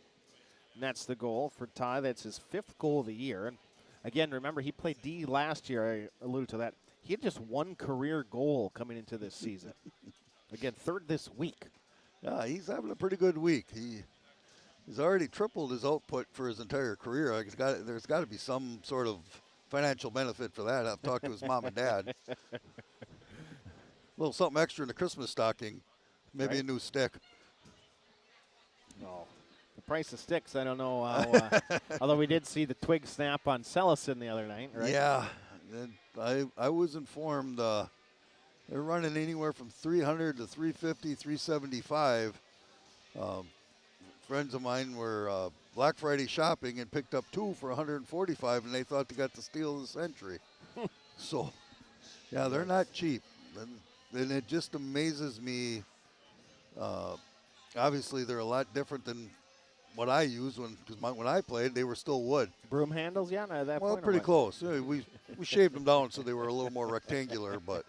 nets the goal for Ty. That's his 5th goal of the year. And again, remember, he played D last year. I alluded to that. He had just 1 career goal coming into this season. Again, 3rd this week. Yeah, he's having a pretty good week. He's already tripled his output for his entire career. There's got to be some sort of financial benefit for that. I've talked to his mom and dad. A little something extra in the Christmas stocking. Maybe a new stick. No. The price of sticks, I don't know how, although we did see the twig snap on Cellison the other night, right? Yeah. I was informed they're running anywhere from 300 to 350, 375. Friends of mine were Black Friday shopping and picked up 2 for 145, and they thought they got the steal of the century. So, yeah, they're not cheap. And it just amazes me. Obviously, they're a lot different than what I use when I played. They were still wood. Broom handles, yeah, at that well, point. Pretty close. We shaved them down so they were a little more rectangular, but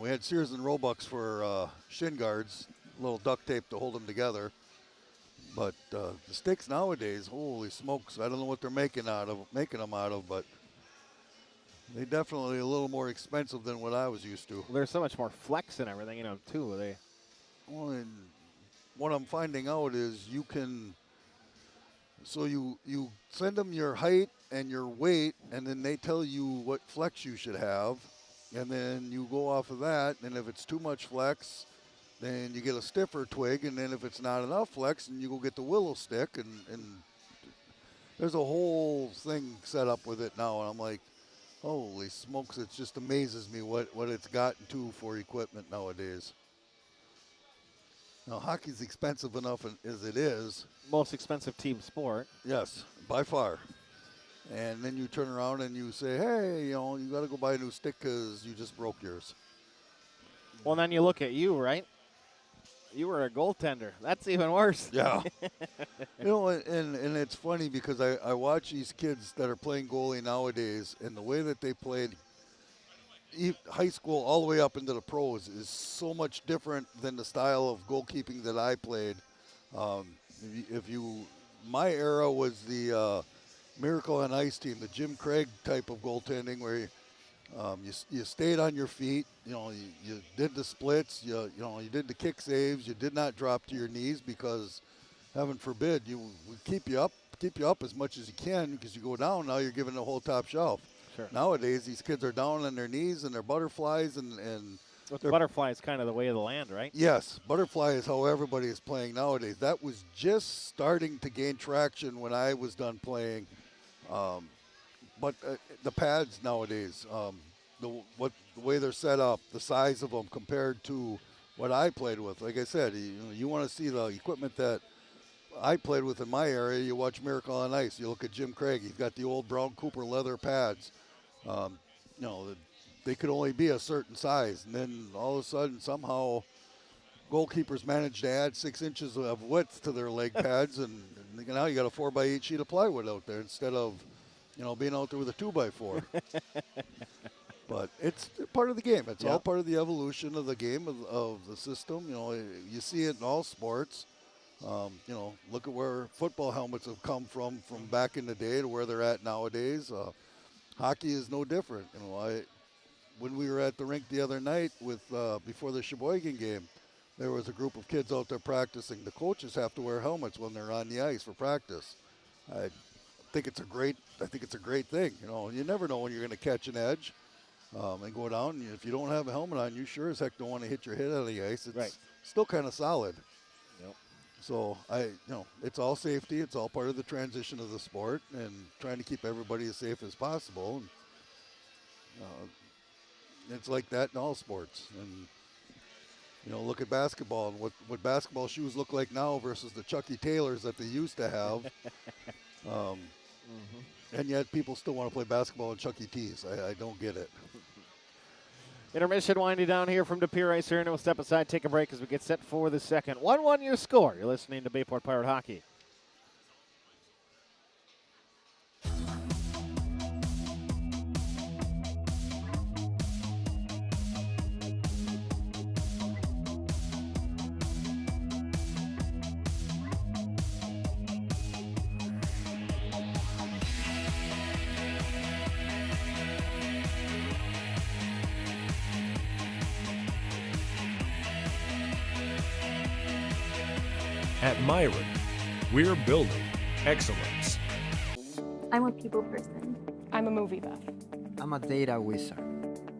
we had Sears and Roebucks for shin guards, a little duct tape to hold them together. But the sticks nowadays, holy smokes! I don't know what they're making them out of, but they definitely a little more expensive than what I was used to. Well, there's so much more flex and everything, too. Well, and what I'm finding out is you send them your height and your weight, and then they tell you what flex you should have, and then you go off of that, and if it's too much flex, then you get a stiffer twig, and then if it's not enough flex, then you go get the willow stick, and there's a whole thing set up with it now, and I'm like, holy smokes, it just amazes me what it's gotten to for equipment nowadays. Now, hockey's expensive enough as it is. Most expensive team sport. Yes, by far. And then you turn around and you say, hey, you got to go buy a new stick because you just broke yours. Well, then you look at you, right? You were a goaltender. That's even worse. Yeah. And it's funny because I watch these kids that are playing goalie nowadays, and the way that they played high school all the way up into the pros is so much different than the style of goalkeeping that I played. My era was the Miracle on Ice team, the Jim Craig type of goaltending where you stayed on your feet. You did the splits. You did the kick saves. You did not drop to your knees because, heaven forbid, you would keep you up as much as you can because you go down. Now you're giving the whole top shelf. Sure. Nowadays, these kids are down on their knees and they're butterflies and butterfly is kind of the way of the land, right? Yes, butterfly is how everybody is playing nowadays. That was just starting to gain traction when I was done playing. But the pads nowadays, the way they're set up, the size of them compared to what I played with. Like I said, you want to see the equipment that I played with in my area. You watch Miracle on Ice. You look at Jim Craig. He's got the old Brown Cooper leather pads. They could only be a certain size, and then all of a sudden, somehow, goalkeepers managed to add 6 inches of width to their leg pads, and now you got a 4x8 sheet of plywood out there instead of, being out there with a 2x4. But it's part of the game. It's all part of the evolution of the game of the system. You see it in all sports. Look at where football helmets have come from back in the day to where they're at nowadays. Hockey is no different. When we were at the rink the other night before the Sheboygan game, there was a group of kids out there practicing. The coaches have to wear helmets when they're on the ice for practice. I think it's a great thing. You never know when you're going to catch an edge and go down. If you don't have a helmet on, you sure as heck don't want to hit your head on the ice. It's still kind of solid. Yep. So it's all safety. It's all part of the transition of the sport, and trying to keep everybody as safe as possible. And it's like that in all sports. And look at basketball and what basketball shoes look like now versus the Chucky Taylors that they used to have. And yet people still want to play basketball in Chucky T's. I don't get it. Intermission winding down here from De Pere Ice Arena. We'll step aside, take a break as we get set for the second. 1-1 your score. You're listening to Bayport Pirate Hockey. At Myron, we're building excellence. I'm a people person. I'm a movie buff. I'm a data wizard.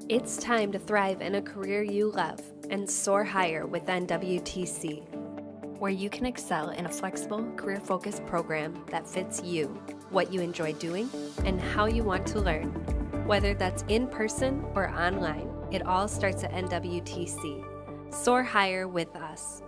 It's time to thrive in a career you love and soar higher with NWTC, where you can excel in a flexible, career-focused program that fits you, what you enjoy doing, and how you want to learn. Whether that's in person or online, it all starts at NWTC. Soar higher with us.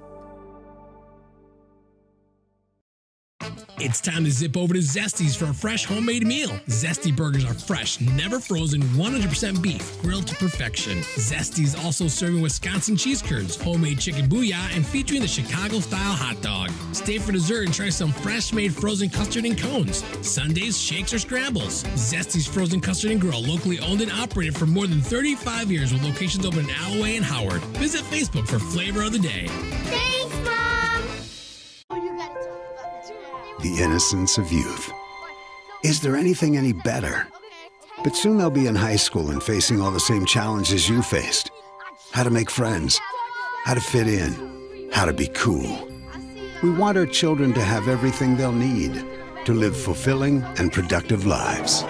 It's time to zip over to Zesty's for a fresh homemade meal. Zesty burgers are fresh, never frozen, 100% beef, grilled to perfection. Zesty's also serving Wisconsin cheese curds, homemade chicken booyah, and featuring the Chicago-style hot dog. Stay for dessert and try some fresh-made frozen custard and cones. Sundays, shakes, or scrambles. Zesty's Frozen Custard and Grill, locally owned and operated for more than 35 years with locations open in Alloway and Howard. Visit Facebook for Flavor of the Day. Thanks, Mom! The innocence of youth. Is there anything any better? But soon they'll be in high school and facing all the same challenges you faced. How to make friends, how to fit in, how to be cool. We want our children to have everything they'll need to live fulfilling and productive lives.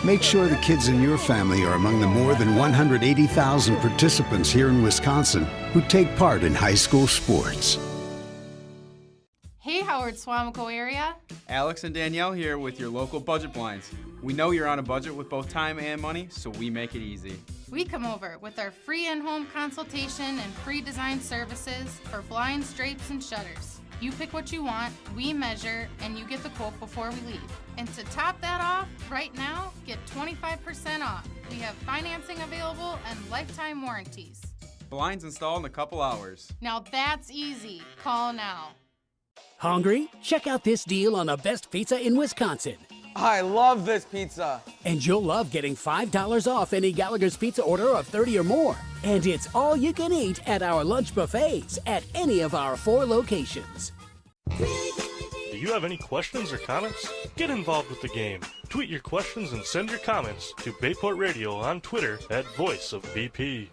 Make sure the kids in your family are among the more than 180,000 participants here in Wisconsin who take part in high school sports. Hey, Howard Swamico area. Alex and Danielle here with your local budget blinds. We know you're on a budget with both time and money, so we make it easy. We come over with our free in-home consultation and free design services for blinds, drapes, and shutters. You pick what you want, we measure, and you get the quote before we leave. And to top that off, right now, get 25% off. We have financing available and lifetime warranties. Blinds installed in a couple hours. Now that's easy. Call now. Hungry? Check out this deal on the best pizza in Wisconsin. I love this pizza. And you'll love getting $5 off any Gallagher's Pizza order of 30 or more. And it's all you can eat at our lunch buffets at any of our 4 locations. Do you have any questions or comments? Get involved with the game. Tweet your questions and send your comments to Bayport Radio on Twitter at Voice of BP.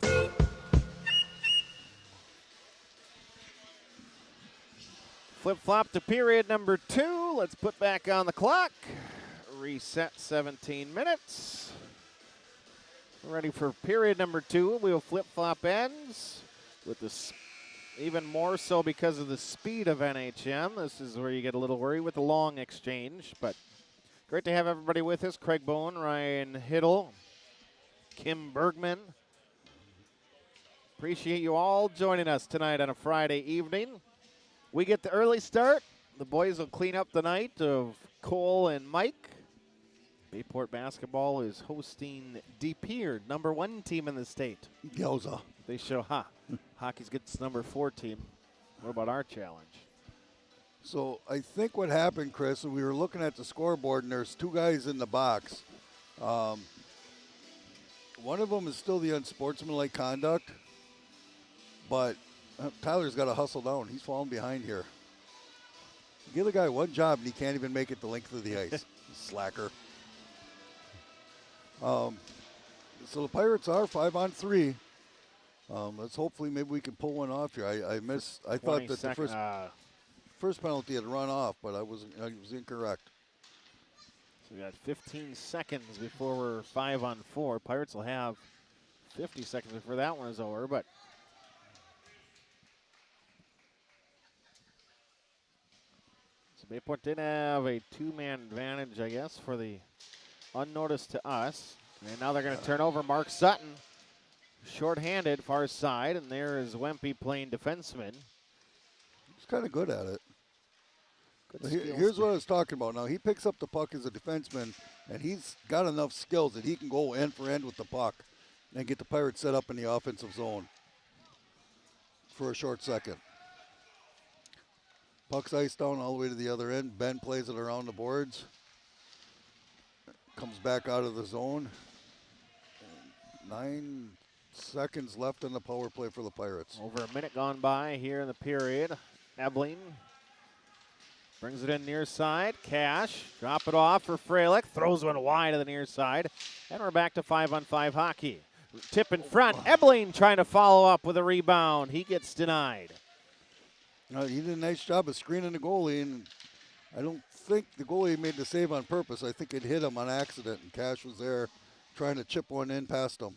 Flip-flop to period number 2. Let's put back on the clock. Reset 17 minutes. We're ready for period number 2. We will flip-flop ends with this even more so because of the speed of NHM. This is where you get a little worried with the long exchange, but great to have everybody with us. Craig Bowen, Ryan Hiddle, Kim Bergman. Appreciate you all joining us tonight on a Friday evening. We get the early start. The boys will clean up the night of Cole and Mike. Bayport basketball is hosting De Pere, number 1 team in the state. Yowza. They show, hockey's gets number 4 team. What about our challenge? So I think what happened, Chris, we were looking at the scoreboard, and there's 2 guys in the box. One of them is still the unsportsmanlike conduct, but Tyler's got to hustle down. He's falling behind here. Give the guy one job, and he can't even make it the length of the ice. Slacker. So the Pirates are 5-on-3. Let's hopefully maybe we can pull one off here. I thought that the first penalty had run off, but I was incorrect. So we got 15 seconds before we're 5-on-4. Pirates will have 50 seconds before that one is over, but So Bayport did have a two-man advantage, I guess, for the unnoticed to us. And now they're going to turn over Mark Sutton. Short-handed, far side, and there is Wempe playing defenseman. He's kind of good at it. Good Here's what I was talking about. Now, he picks up the puck as a defenseman, and he's got enough skills that he can go end for end with the puck and get the Pirates set up in the offensive zone for a short second. Puck's iced down all the way to the other end. Ben plays it around the boards. Comes back out of the zone. 9 seconds left in the power play for the Pirates. Over a minute gone by here in the period. Ebling brings it in near side. Cash, drop it off for Freilich. Throws one wide to the near side. And we're back to 5-on-5 hockey. Tip in front. Ebling trying to follow up with a rebound. He gets denied. He did a nice job of screening the goalie, and I don't think the goalie made the save on purpose. I think it hit him on accident, and Cash was there trying to chip one in past him.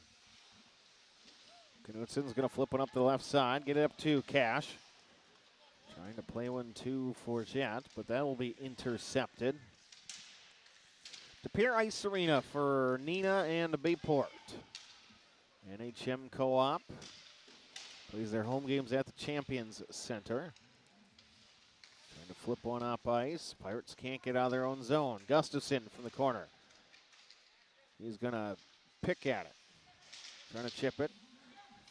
Knutson's going to flip one up the left side, get it up to Cash. Trying to play one to Forget, but that will be intercepted. The Pere Ice Arena for Neenah and Bayport. NHM Co-op plays their home games at the Champions Center. Trying to flip one up ice. Pirates can't get out of their own zone. Gustafson from the corner. He's going to pick at it. Trying to chip it.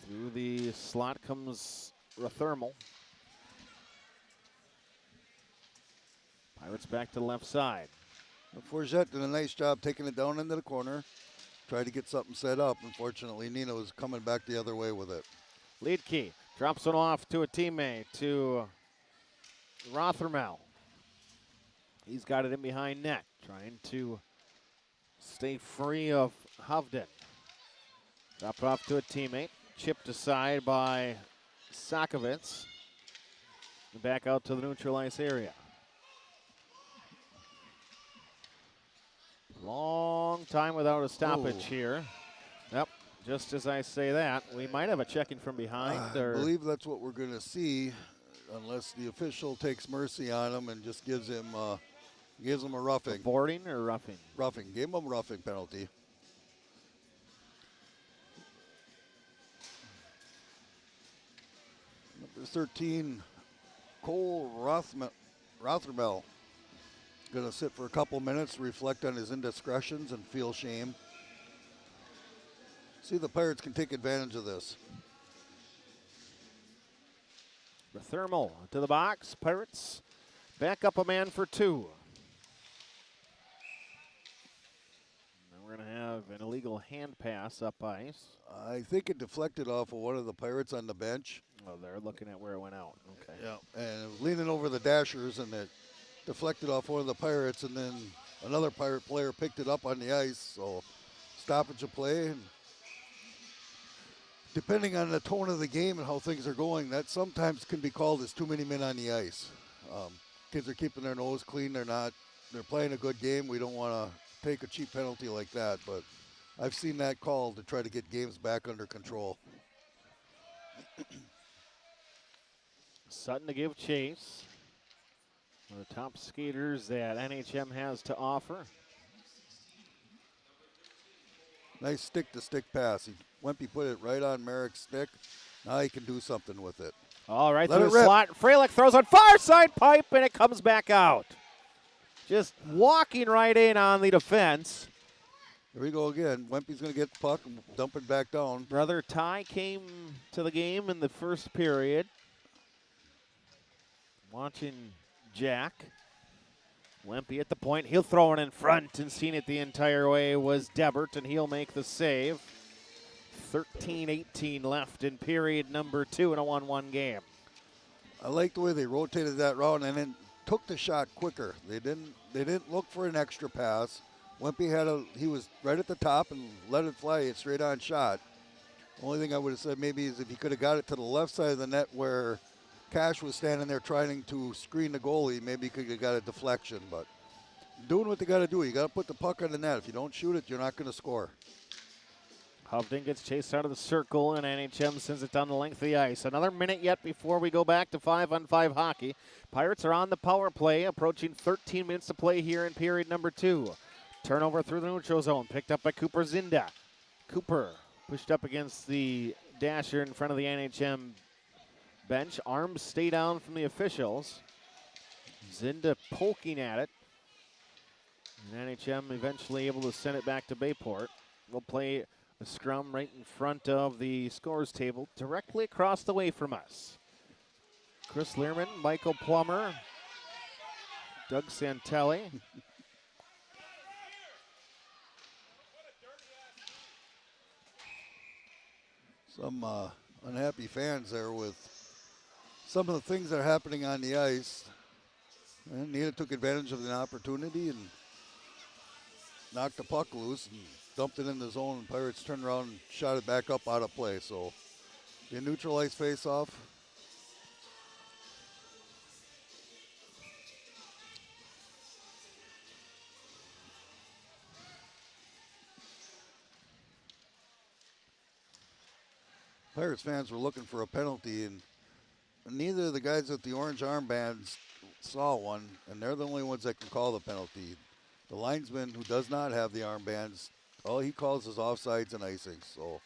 Through the slot comes Rothermal. Pirates back to the left side. Forget did a nice job taking it down into the corner. Tried to get something set up. Unfortunately, Neenah was coming back the other way with it. Liedtke drops it off to a teammate, to Rothermal. He's got it in behind net, trying to stay free of Hovden. Drop it off to a teammate. Chipped aside by Sakovitz. And back out to the neutral ice area. Long time without a stoppage here. Yep, just as I say that, we might have a check-in from behind. I believe that's what we're going to see, unless the official takes mercy on him and just gives him a roughing. Boarding or roughing? Roughing. Gave him a roughing penalty. Number 13, Cole Rothermel. Going to sit for a couple minutes, reflect on his indiscretions, and feel shame. See, the Pirates can take advantage of this. Rothermal to the box. Pirates back up a man for two. Now we're going to have an illegal hand pass up ice. I think it deflected off of one of the Pirates on the bench. Oh, they're looking at where it went out. Okay. Yeah, and it was leaning over the dashers, and it deflected off one of the Pirates, and then another Pirate player picked it up on the ice. So stoppage of play. And depending on the tone of the game and how things are going, that sometimes can be called as too many men on the ice. Kids are keeping their nose clean. They're playing a good game. We don't want to take a cheap penalty like that, but I've seen that called to try to get games back under control. Sutton to give chase. One of the top skaters that NHM has to offer. Nice stick-to-stick pass. Wempe put it right on Merrick's stick. Now he can do something with it. All right, Let through it the rip. slot. Freilich throws on far side pipe, and it comes back out. Just walking right in on the defense. Here we go again. Wempe's going to get the puck and dump it back down. Brother Ty came to the game in the first period. Watching Jack. Wempe at the point. He'll throw it in front, and seen it the entire way was Debert, and he'll make the save. 13-18 left in period number 2 in a 1-1 game. I like the way they rotated that route and then took the shot quicker. They didn't look for an extra pass. Wempe he was right at the top and let it fly, a straight on shot. Only thing I would have said maybe is if he could have got it to the left side of the net where Cash was standing there trying to screen the goalie, maybe he could have got a deflection, but doing what they got to do. You got to put the puck on the net. If you don't shoot it, you're not going to score. Hovden gets chased out of the circle, and NHM sends it down the length of the ice. Another minute yet before we go back to 5-on-5 hockey. Pirates are on the power play, approaching 13 minutes to play here in period number 2. Turnover through the neutral zone, picked up by Cooper Zinda. Cooper pushed up against the dasher in front of the NHM bench. Arms stay down from the officials. Zinda poking at it. And NHM eventually able to send it back to Bayport. We'll play a scrum right in front of the scores table, directly across the way from us. Chris Learman, Michael Plummer, Doug Santelli. Some unhappy fans there with some of the things that are happening on the ice. And Neenah took advantage of the opportunity and knocked the puck loose and dumped it in the zone, and Pirates turned around and shot it back up out of play. So the neutral ice face-off. Pirates fans were looking for a penalty, and neither of the guys with the orange armbands saw one, and they're the only ones that can call the penalty. The linesman, who does not have the armbands, all he calls is offsides and icing. So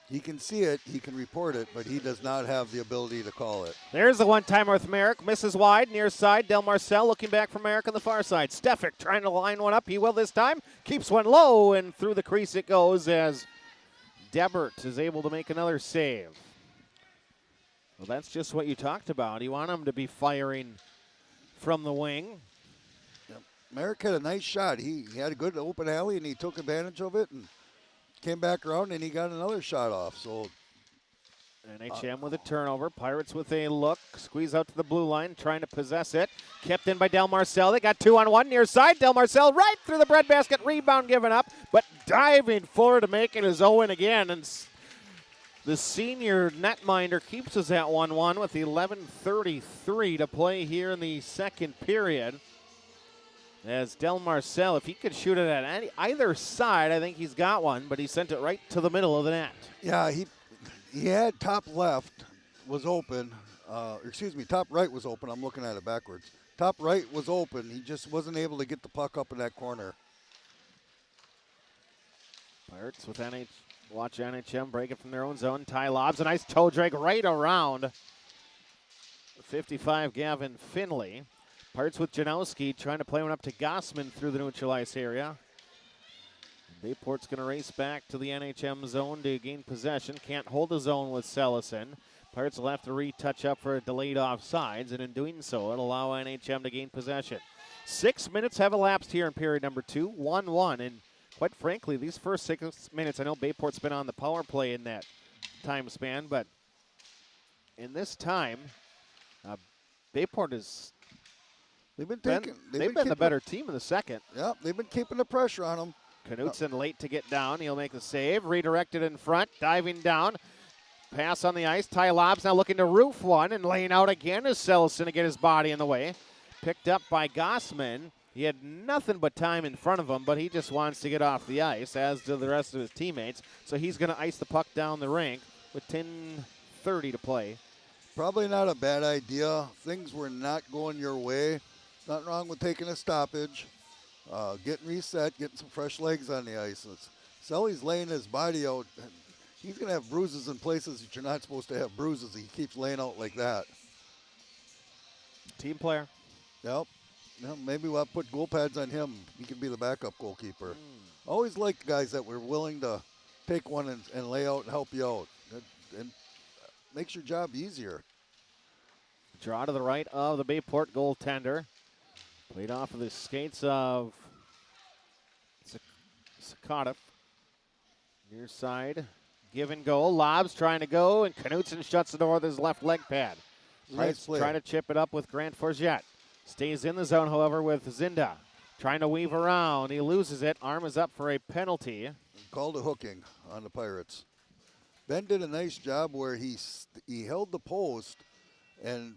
he can see it, he can report it, but he does not have the ability to call it. There's the one-timer with Merrick. Misses wide, near side. Del Marcel looking back for Merrick on the far side. Stefik trying to line one up. He will this time. Keeps one low, and through the crease it goes as Debert is able to make another save. Well, that's just what you talked about. You want him to be firing from the wing. Yep. Merrick had a nice shot. He had a good open alley, and he took advantage of it and came back around, and he got another shot off. So NHM with a turnover. Pirates with a look. Squeeze out to the blue line, trying to possess it. Kept in by Del Marcel. They got 2-on-1 near side. Del Marcel right through the breadbasket. Rebound given up, but diving forward to make it his own again. And the senior netminder keeps us at 1-1 with 11:33 to play here in the second period. As Del Marcel, if he could shoot it at either side, I think he's got one, but he sent it right to the middle of the net. Yeah, he had top left was open. Top right was open. I'm looking at it backwards. Top right was open. He just wasn't able to get the puck up in that corner. Pirates with watch NHM break it from their own zone. Ty lobs a nice toe drag right around 55 Gavin Finley. Pirates with Janowski trying to play one up to Gossman through the neutral ice area. Bayport's going to race back to the NHM zone to gain possession. Can't hold the zone with Sellison. Pirates will have to retouch up for a delayed offsides, and in doing so, it'll allow NHM to gain possession. 6 minutes have elapsed here in period number 2, 1-1, and quite frankly, these first 6 minutes, I know Bayport's been on the power play in that time span, but in this time, Bayport is They've been the better team in the second. Yeah, they've been keeping the pressure on them. Knutson late to get down. He'll make the save. Redirected in front. Diving down. Pass on the ice. Ty Lobs now looking to roof one. And laying out again is Sellison to get his body in the way. Picked up by Gossman. He had nothing but time in front of him, but he just wants to get off the ice, as do the rest of his teammates. So he's going to ice the puck down the rink with 10:30 to play. Probably not a bad idea. Things were not going your way. Nothing wrong with taking a stoppage, getting reset, getting some fresh legs on the ice. Selly's laying his body out. He's going to have bruises in places that you're not supposed to have bruises. He keeps laying out like that. Team player. Yep. Maybe we'll have to put goal pads on him. He can be the backup goalkeeper. Always liked guys that were willing to take one and lay out and help you out. And makes your job easier. Draw to the right of the Bayport goaltender. Played off of the skates of Sakatov. Near side. Give and go. Lobs trying to go, and Knutson shuts the door with his left leg pad. Nice play. Trying to chip it up with Grant Forget. Stays in the zone, however, with Zinda. Trying to weave around. He loses it. Arm is up for a penalty. Called a hooking on the Pirates. Ben did a nice job where he held the post and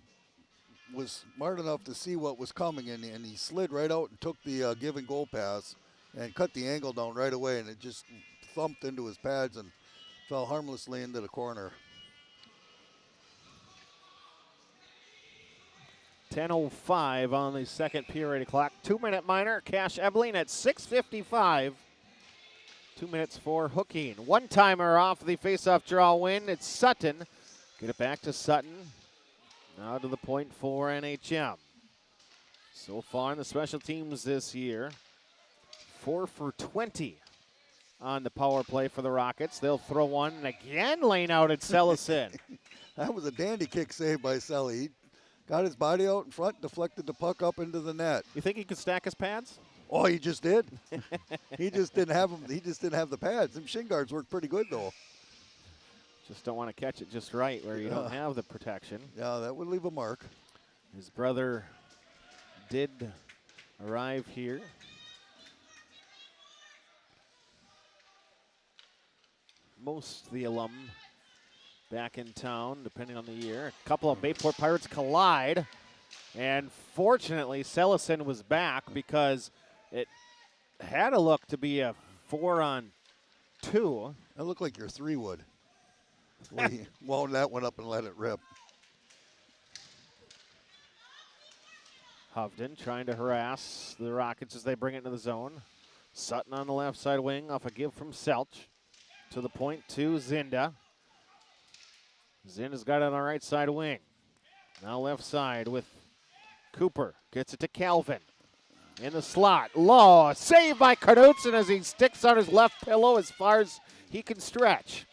was smart enough to see what was coming, and he slid right out and took the give and goal pass and cut the angle down right away, and it just thumped into his pads and fell harmlessly into the corner. 10:05 on the second period clock. 2-minute minor. Cash Ebling at 6:55. 2 minutes for hooking. One-timer off the face-off draw win. It's Sutton. Get it back to Sutton. Now to the point for NHM. So far in the special teams this year, 4 for 20 on the power play for the Rockets. They'll throw one and again laying out at Sellison. That was a dandy kick save by Selly. He got his body out in front, deflected the puck up into the net. You think he could stack his pads? Oh, he just did. He just didn't have them. He just didn't have the pads. Them shin guards work pretty good though. Just don't want to catch it just right where you don't have the protection. Yeah, that would leave a mark. His brother did arrive here. Most of the alum back in town, depending on the year. A couple of Bayport Pirates collide. And fortunately, Sellison was back because it had a look to be a 4-on-2. That looked like your 3 would. Well, he wound that one up and let it rip. Hovden trying to harass the Rockets as they bring it into the zone. Sutton on the left side wing off a give from Selch. To the point to Zinda. Zinda's got it on the right side wing. Now left side with Cooper. Gets it to Calvin. In the slot. Low. Saved by Knudsen as he sticks on his left pillow as far as he can stretch.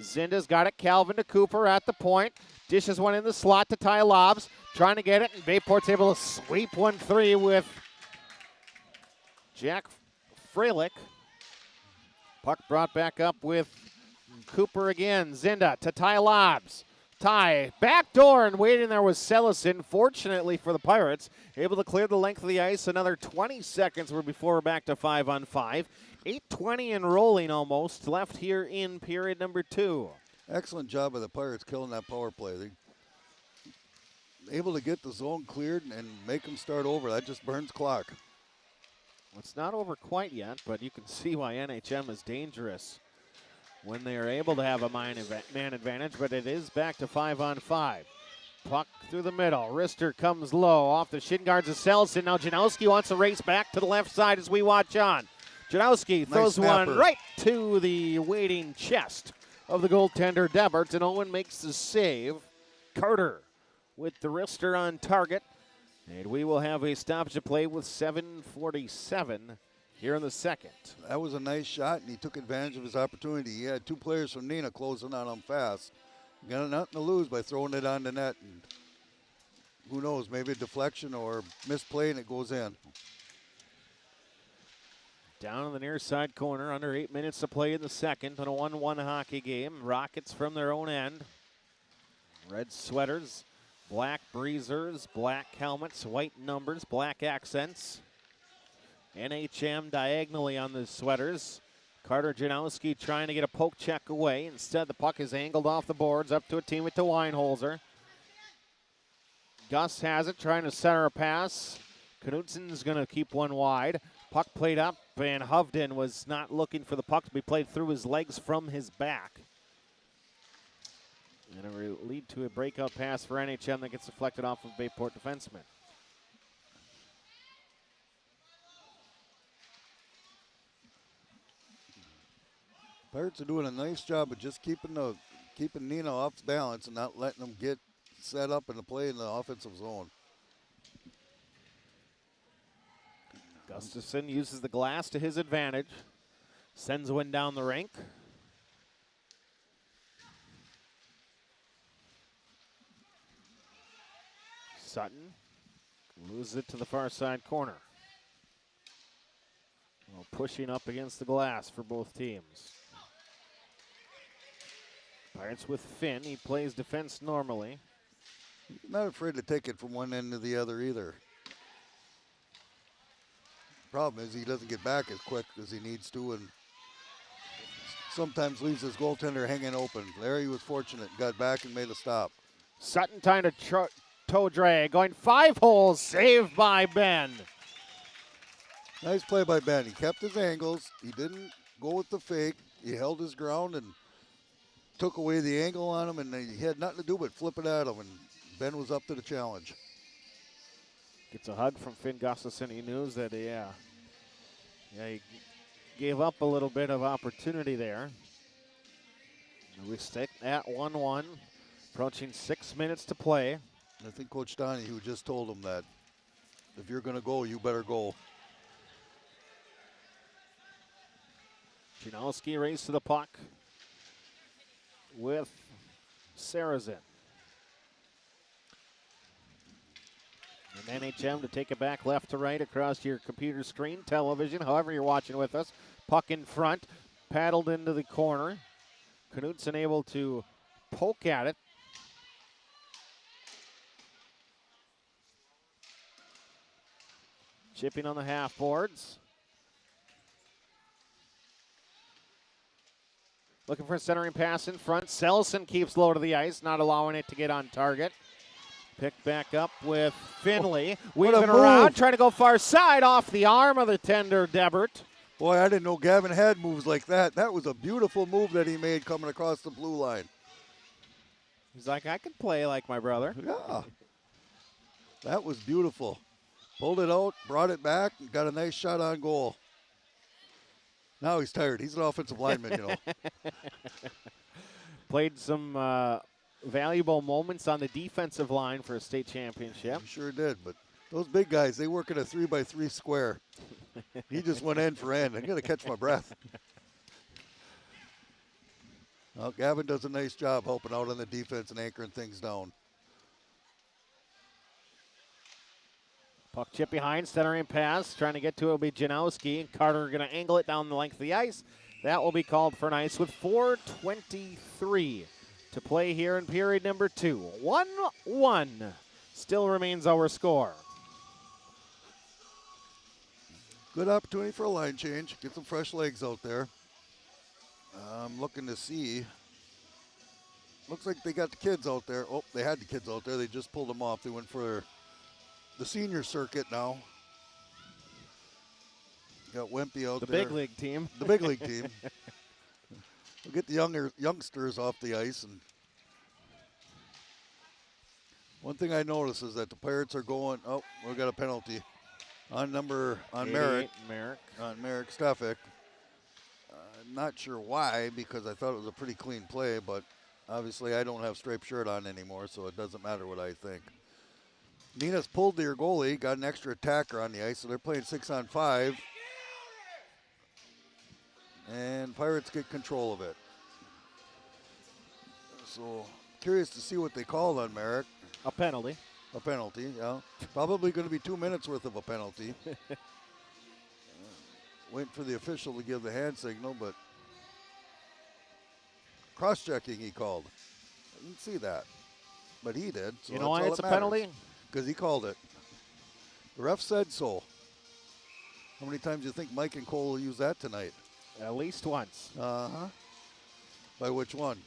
Zinda's got it. Calvin to Cooper at the point. Dishes one in the slot to Ty Lobs. Trying to get it, and Bayport's able to sweep 1-3 with Jack Freilich. Puck brought back up with Cooper again. Zinda to Ty Lobs. Ty, backdoor, and waiting there was Sellison. Fortunately for the Pirates, able to clear the length of the ice. Another 20 seconds before we're back to 5-on-5. 8:20 and rolling almost left here in period number 2. Excellent job of the Pirates killing that power play. They able to get the zone cleared and make them start over. That just burns clock. Well, it's not over quite yet, but you can see why NHM is dangerous when they are able to have a man advantage, but it is back to 5-on-5. Puck through the middle. Rister comes low off the shin guards of Sellison. Now Janowski wants to race back to the left side as we watch on. Janowski throws one right to the waiting chest of the goaltender Debert, and Owen makes the save. Carter with the wrister on target. And we will have a stoppage of play with 7:47 here in the second. That was a nice shot, and he took advantage of his opportunity. He had 2 players from Neenah closing on him fast. Got nothing to lose by throwing it on the net. And who knows, maybe a deflection or misplay, and it goes in. Down on the near side corner, under 8 minutes to play in the second in a 1-1 hockey game. Rockets from their own end. Red sweaters, black breezers, black helmets, white numbers, black accents. NHM diagonally on the sweaters. Carter Janowski trying to get a poke check away. Instead, the puck is angled off the boards up to a teammate to Weinholzer. Gus has it, trying to center a pass. Knudsen's going to keep one wide. Puck played up, and Hovden was not looking for the puck to be played through his legs from his back. And it will lead to a breakout pass for NHM that gets deflected off of Bayport defenseman. Pirates are doing a nice job of just keeping Neenah off balance and not letting them get set up and to play in the offensive zone. Gustafson uses the glass to his advantage. Sends one down the rink. Sutton loses it to the far side corner. Well, pushing up against the glass for both teams. Pirates with Finn. He plays defense normally. He's not afraid to take it from one end to the other either. Problem is he doesn't get back as quick as he needs to, and sometimes leaves his goaltender hanging open. There he was fortunate, got back and made a stop. Sutton trying to toe drag, going 5 holes, saved by Ben. Nice play by Ben. He kept his angles. He didn't go with the fake. he held his ground and took away the angle on him, and he had nothing to do but flip it at him, and Ben was up to the challenge. Gets a hug from Finn Gustafson. He knew that, he gave up a little bit of opportunity there. We stick at 1-1, approaching 6 minutes to play. I think Coach Donahue just told him that if you're going to go, you better go. Janowski races to the puck with Sarazin. And NHM to take it back left to right across your computer screen, television, however you're watching with us. Puck in front, paddled into the corner. Knudsen able to poke at it. Chipping on the half boards. Looking for a centering pass in front. Selson keeps low to the ice, not allowing it to get on target. Picked back up with Finley. Weaving around, trying to go far side off the arm of the tender Debert. Boy, I didn't know Gavin had moves like that. That was a beautiful move that he made coming across the blue line. He's like, I can play like my brother. Yeah. That was beautiful. Pulled it out, brought it back, and got a nice shot on goal. Now he's tired. He's an offensive lineman, you know. Played some valuable moments on the defensive line for a state championship. He sure did, but those big guys, they work in a 3x3 square. He just went end for end. I'm going to catch my breath. Well, Gavin does a nice job helping out on the defense and anchoring things down. Puck chip behind, centering pass, trying to get to it will be Janowski, and Carter going to angle it down the length of the ice. That will be called for an ice with 4:23 to play here in period number 2. 1-1 still remains our score. Good opportunity for a line change. Get some fresh legs out there. I'm looking to see. Looks like they got the kids out there. Oh, they had the kids out there. They just pulled them off. They went for the senior circuit now. Got Wimpy out there. The big league team. The big league team. We'll get the youngsters off the ice. And one thing I noticed is that the Pirates are going, oh, we got a penalty on Merrick. On Merrick Stefik. Not sure why, because I thought it was a pretty clean play, but obviously I don't have striped shirt on anymore, so it doesn't matter what I think. Neenah's pulled their goalie, got an extra attacker on the ice, so they're playing 6-on-5. And Pirates get control of it. So curious to see what they called on Merrick. A penalty. A penalty, yeah. Probably going to be 2 minutes worth of a penalty. Waiting for the official to give the hand signal, but cross-checking he called. I didn't see that, but he did. So you know why it's a penalty? Because he called it. The ref said so. How many times do you think Mike and Cole will use that tonight? At least once. Uh-huh. By which one?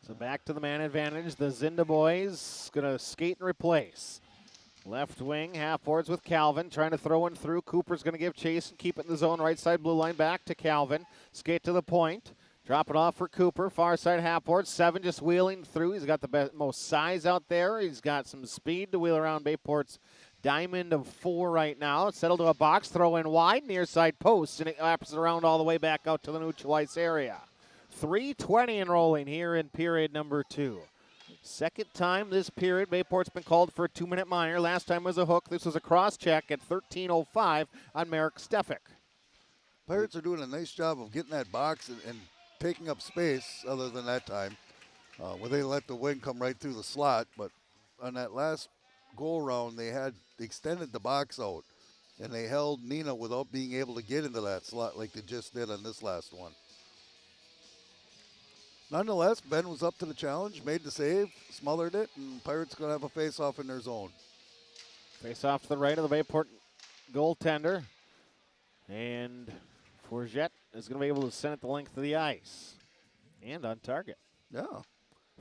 So back to the man advantage. The Zinda boys going to skate and replace. Left wing, half boards with Calvin, trying to throw one through. Cooper's going to give chase and keep it in the zone. Right side blue line back to Calvin. Skate to the point. Drop it off for Cooper. Far side half board. 7 just wheeling through. He's got the most size out there. He's got some speed to wheel around Bayport's diamond of 4 right now. Settle to a box. Throw in wide. Near side post. And it laps around all the way back out to the neutral ice area. 3:20 and rolling here in period number 2. Second time this period, Bayport's been called for a 2-minute minor. Last time was a hook. This was a cross-check at 13:05 on Merrick Stefik. Pirates are doing a nice job of getting that box and taking up space other than that time, where they let the wing come right through the slot. But on that last go-around, they extended the box out, and they held Neenah without being able to get into that slot like they just did on this last one. Nonetheless, Ben was up to the challenge, made the save, smothered it, and Pirates going to have a face-off in their zone. Face-off to the right of the Bayport goaltender. And Forget is going to be able to send it the length of the ice. And on target. Yeah.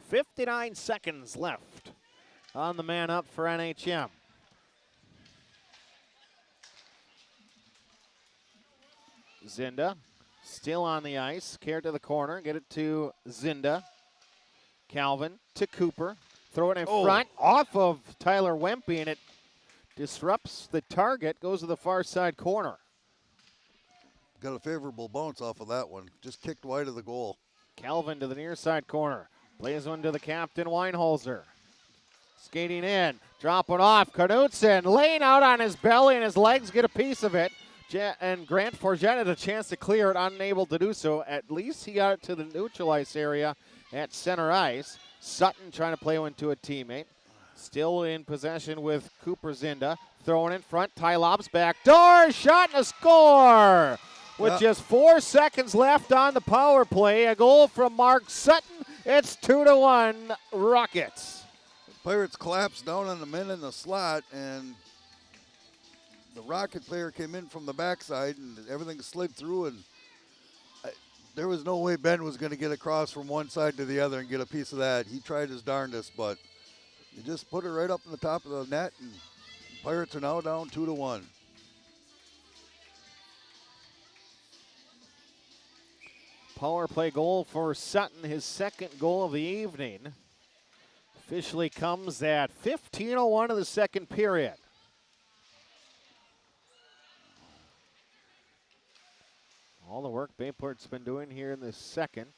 59 seconds left on the man up for NHM. Zinda still on the ice. Care to the corner. Get it to Zinda. Calvin to Cooper. Throw it in front off of Tyler Wempe, and it disrupts the target. Goes to the far side corner. Got a favorable bounce off of that one. Just kicked wide of the goal. Calvin to the near side corner. Plays one to the captain, Weinholzer. Skating in, dropping off. Knutson laying out on his belly, and his legs get a piece of it. And Grant Forget had a chance to clear it, unable to do so. At least he got it to the neutral ice area at center ice. Sutton trying to play one to a teammate. Still in possession with Cooper Zinda. Throwing in front. Ty Lob's back door. Shot and a score. With just 4 seconds left on the power play. A goal from Mark Sutton. It's 2-1 Rockets. Pirates collapsed down on the men in the slot, and the Rocket player came in from the backside, and everything slid through, and there was no way Ben was going to get across from one side to the other and get a piece of that. He tried his darndest, but he just put it right up in the top of the net, and Pirates are now down 2-1. Power play goal for Sutton, his second goal of the evening. Officially comes at 15:01 of the second period. All the work Bayport's been doing here in the second.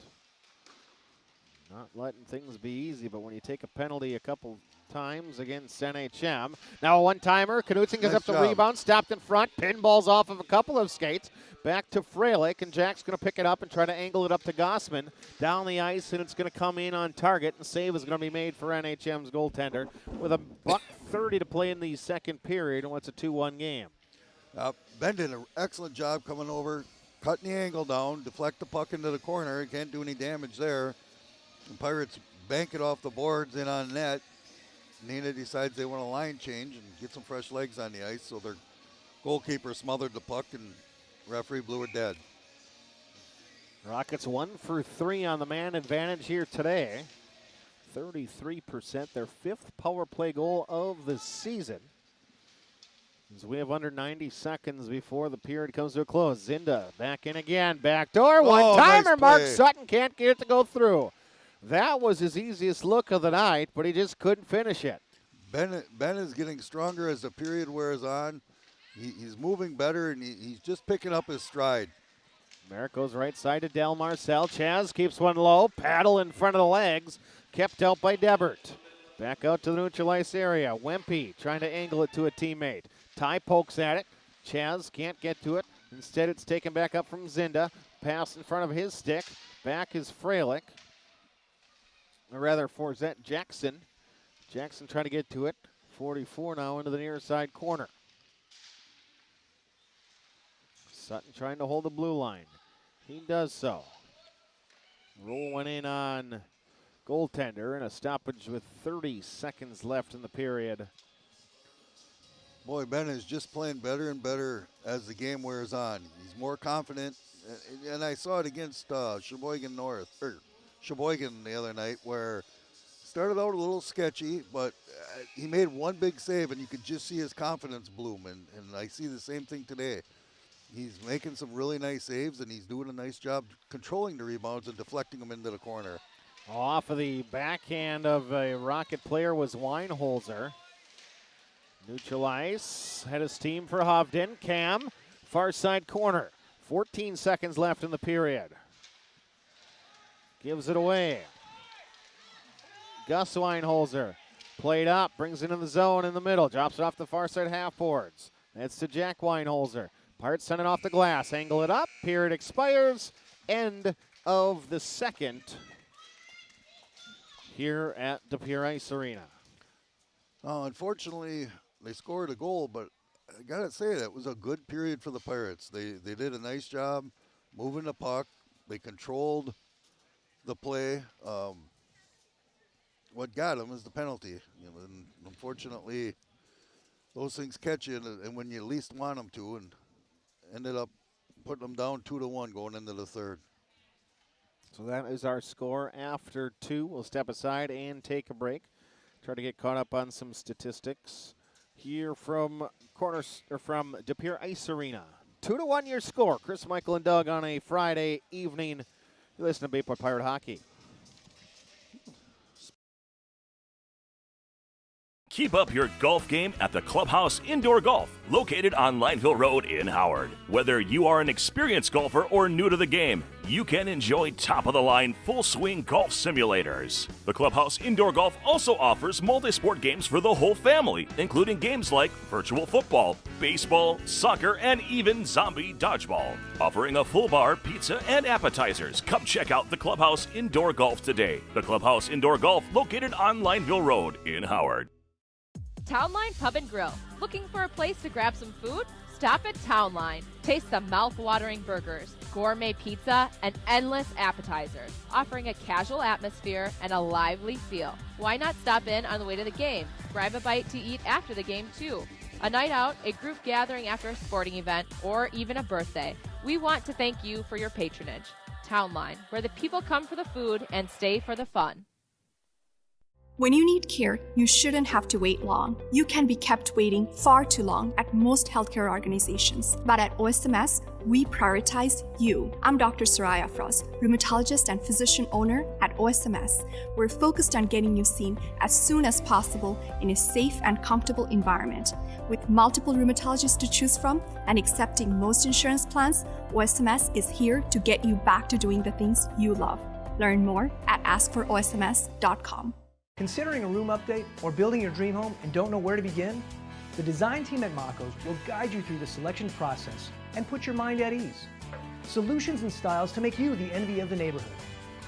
Not letting things be easy, but when you take a penalty a couple times against NHM. Now a one-timer. Knutson gives up the rebound, stopped in front, pinballs off of a couple of skates. Back to Freilich, and Jack's going to pick it up and try to angle it up to Gossman. Down the ice, and it's going to come in on target, and save is going to be made for NHM's goaltender with a $1:30 to play in the second period, and it's a 2-1 game. Ben did an excellent job coming over, cutting the angle down, deflect the puck into the corner. Can't do any damage there. The Pirates bank it off the boards in on net. Neenah decides they want a line change and get some fresh legs on the ice, so their goalkeeper smothered the puck, and referee blew it dead. Rockets 1 for 3 on the man advantage here today. 33%, their 5th power play goal of the season. As we have under 90 seconds before the period comes to a close. Zinda back in again, backdoor, one-timer. Nice Mark play. Sutton can't get it to go through. That was his easiest look of the night, but he just couldn't finish it. Ben is getting stronger as the period wears on. He's moving better, and he's just picking up his stride. Merrick goes right side to Del Marcel. Chaz keeps one low. Paddle in front of the legs. Kept out by Debert. Back out to the neutral ice area. Wempe trying to angle it to a teammate. Ty pokes at it. Chaz can't get to it. Instead, it's taken back up from Zinda. Pass in front of his stick. Back is Freilich. Or rather, Forzette Jackson. Jackson trying to get to it. 44 now into the near side corner. Sutton trying to hold the blue line. He does so. Roll one in on goaltender, and a stoppage with 30 seconds left in the period. Boy, Ben is just playing better and better as the game wears on. He's more confident, and I saw it against Sheboygan the other night, where started out a little sketchy, but he made one big save, and you could just see his confidence bloom, and I see the same thing today. He's making some really nice saves, and he's doing a nice job controlling the rebounds and deflecting them into the corner. Off of the backhand of a Rocket player was Weinholzer. Neutral ice, had his team for Hovden. Cam, far side corner. 14 seconds left in the period. Gives it away. Gus Weinholzer, played up, brings it in the zone in the middle, drops it off the far side half boards. That's to Jack Weinholzer. Pirates send it off the glass, angle it up, period expires, end of the second here at the Pere Ice Arena. Unfortunately, they scored a goal, but I gotta say that was a good period for the Pirates. They did a nice job moving the puck. They controlled the play. What got them is the penalty. And unfortunately, those things catch you, and when you least want them to, and ended up putting them down 2-1 going into the third. So that is our score after 2. We'll step aside and take a break. Try to get caught up on some statistics here from De Pere Ice Arena. 2-1 your score. Chris, Michael, and Doug on a Friday evening. You listen to Bayport Pirate Hockey. Keep up your golf game at the Clubhouse Indoor Golf, located on Lineville Road in Howard. Whether you are an experienced golfer or new to the game, you can enjoy top-of-the-line full-swing golf simulators. The Clubhouse Indoor Golf also offers multi-sport games for the whole family, including games like virtual football, baseball, soccer, and even zombie dodgeball. Offering a full bar, pizza, and appetizers. Come check out the Clubhouse Indoor Golf today. The Clubhouse Indoor Golf, located on Lineville Road in Howard. Townline Pub and Grill. Looking for a place to grab some food? Stop at Townline. Taste the mouth-watering burgers, gourmet pizza, and endless appetizers, offering a casual atmosphere and a lively feel. Why not stop in on the way to the game? Grab a bite to eat after the game, too. A night out, a group gathering after a sporting event, or even a birthday. We want to thank you for your patronage. Townline, where the people come for the food and stay for the fun. When you need care, you shouldn't have to wait long. You can be kept waiting far too long at most healthcare organizations. But at OSMS, we prioritize you. I'm Dr. Soraya Frost, rheumatologist and physician owner at OSMS. We're focused on getting you seen as soon as possible in a safe and comfortable environment. With multiple rheumatologists to choose from and accepting most insurance plans, OSMS is here to get you back to doing the things you love. Learn more at askforosms.com. Considering a room update or building your dream home and don't know where to begin? The design team at Mako's will guide you through the selection process and put your mind at ease. Solutions and styles to make you the envy of the neighborhood.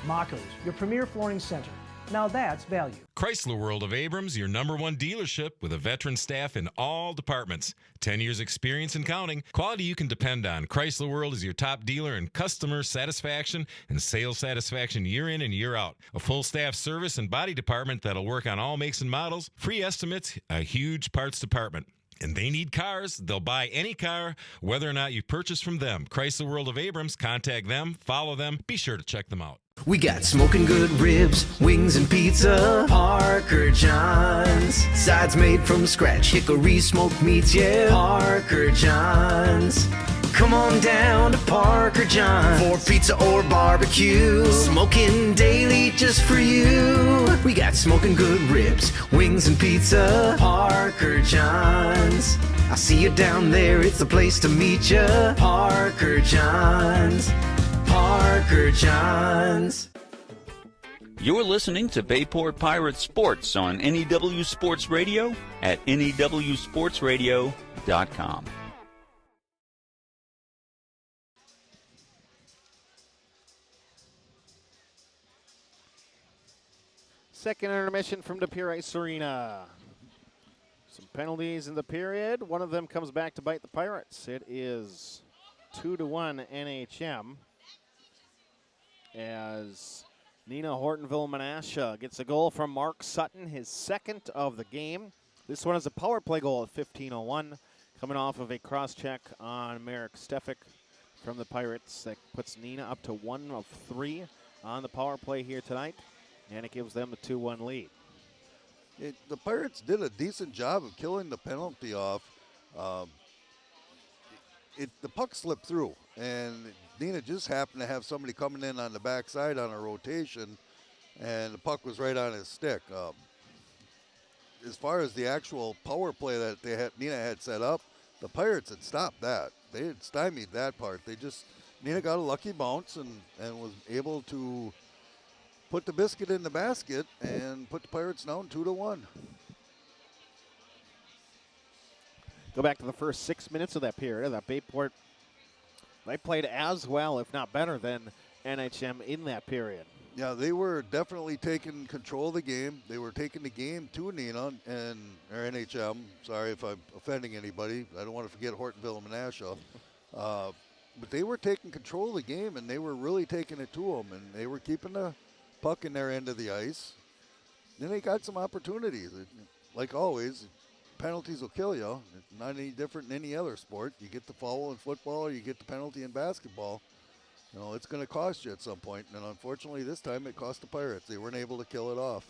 Mako's, your premier flooring center. Now that's value. Chrysler World of Abrams, your #1 dealership with a veteran staff in all departments. 10 years experience and counting. Quality you can depend on. Chrysler World is your top dealer in customer satisfaction and sales satisfaction year in and year out. A full staff service and body department that'll work on all makes and models. Free estimates, a huge parts department. And they need cars. They'll buy any car, whether or not you purchase from them. Chrysler World of Abrams. Contact them, follow them. Be sure to check them out. We got smoking good ribs, wings and pizza, Parker John's. Sides made from scratch, hickory smoked meats, yeah, Parker John's. Come on down to Parker John's for pizza or barbecue. Smoking daily just for you. We got smoking good ribs, wings and pizza, Parker John's. I see you down there, it's the place to meet ya, Parker John's. Parker John's. You're listening to Bayport Pirate Sports on NEW Sports Radio at newsportsradio.com. Second intermission from the Pere Arena. Some penalties in the period. One of them comes back to bite the Pirates. It is 2-1 NHM. As Neenah Hortonville Menasha gets a goal from Mark Sutton, his second of the game. This one is a power play goal at 15:01, coming off of a cross-check on Merrick Stefik from the Pirates. That puts Neenah up to 1 of 3 on the power play here tonight, and it gives them a 2-1 lead. The Pirates did a decent job of killing the penalty off. The puck slipped through, and Neenah just happened to have somebody coming in on the backside on a rotation, and the puck was right on his stick. As far as the actual power play that Neenah had set up, the Pirates had stopped that. They had stymied that part. Neenah got a lucky bounce and was able to put the biscuit in the basket and put the Pirates down 2-1. Go back to the first 6 minutes of that period. That Bayport, they played as well, if not better, than NHM in that period. Yeah, they were definitely taking control of the game. They were taking the game to Neenah or NHM. Sorry if I'm offending anybody. I don't want to forget Hortonville and Menasha. But they were taking control of the game, and they were really taking it to them, and they were keeping the puck in their end of the ice. Then they got some opportunities. Like always, penalties will kill you. It's not any different than any other sport. You get the foul in football or you get the penalty in basketball. It's going to cost you at some point. And unfortunately, this time it cost the Pirates. They weren't able to kill it off.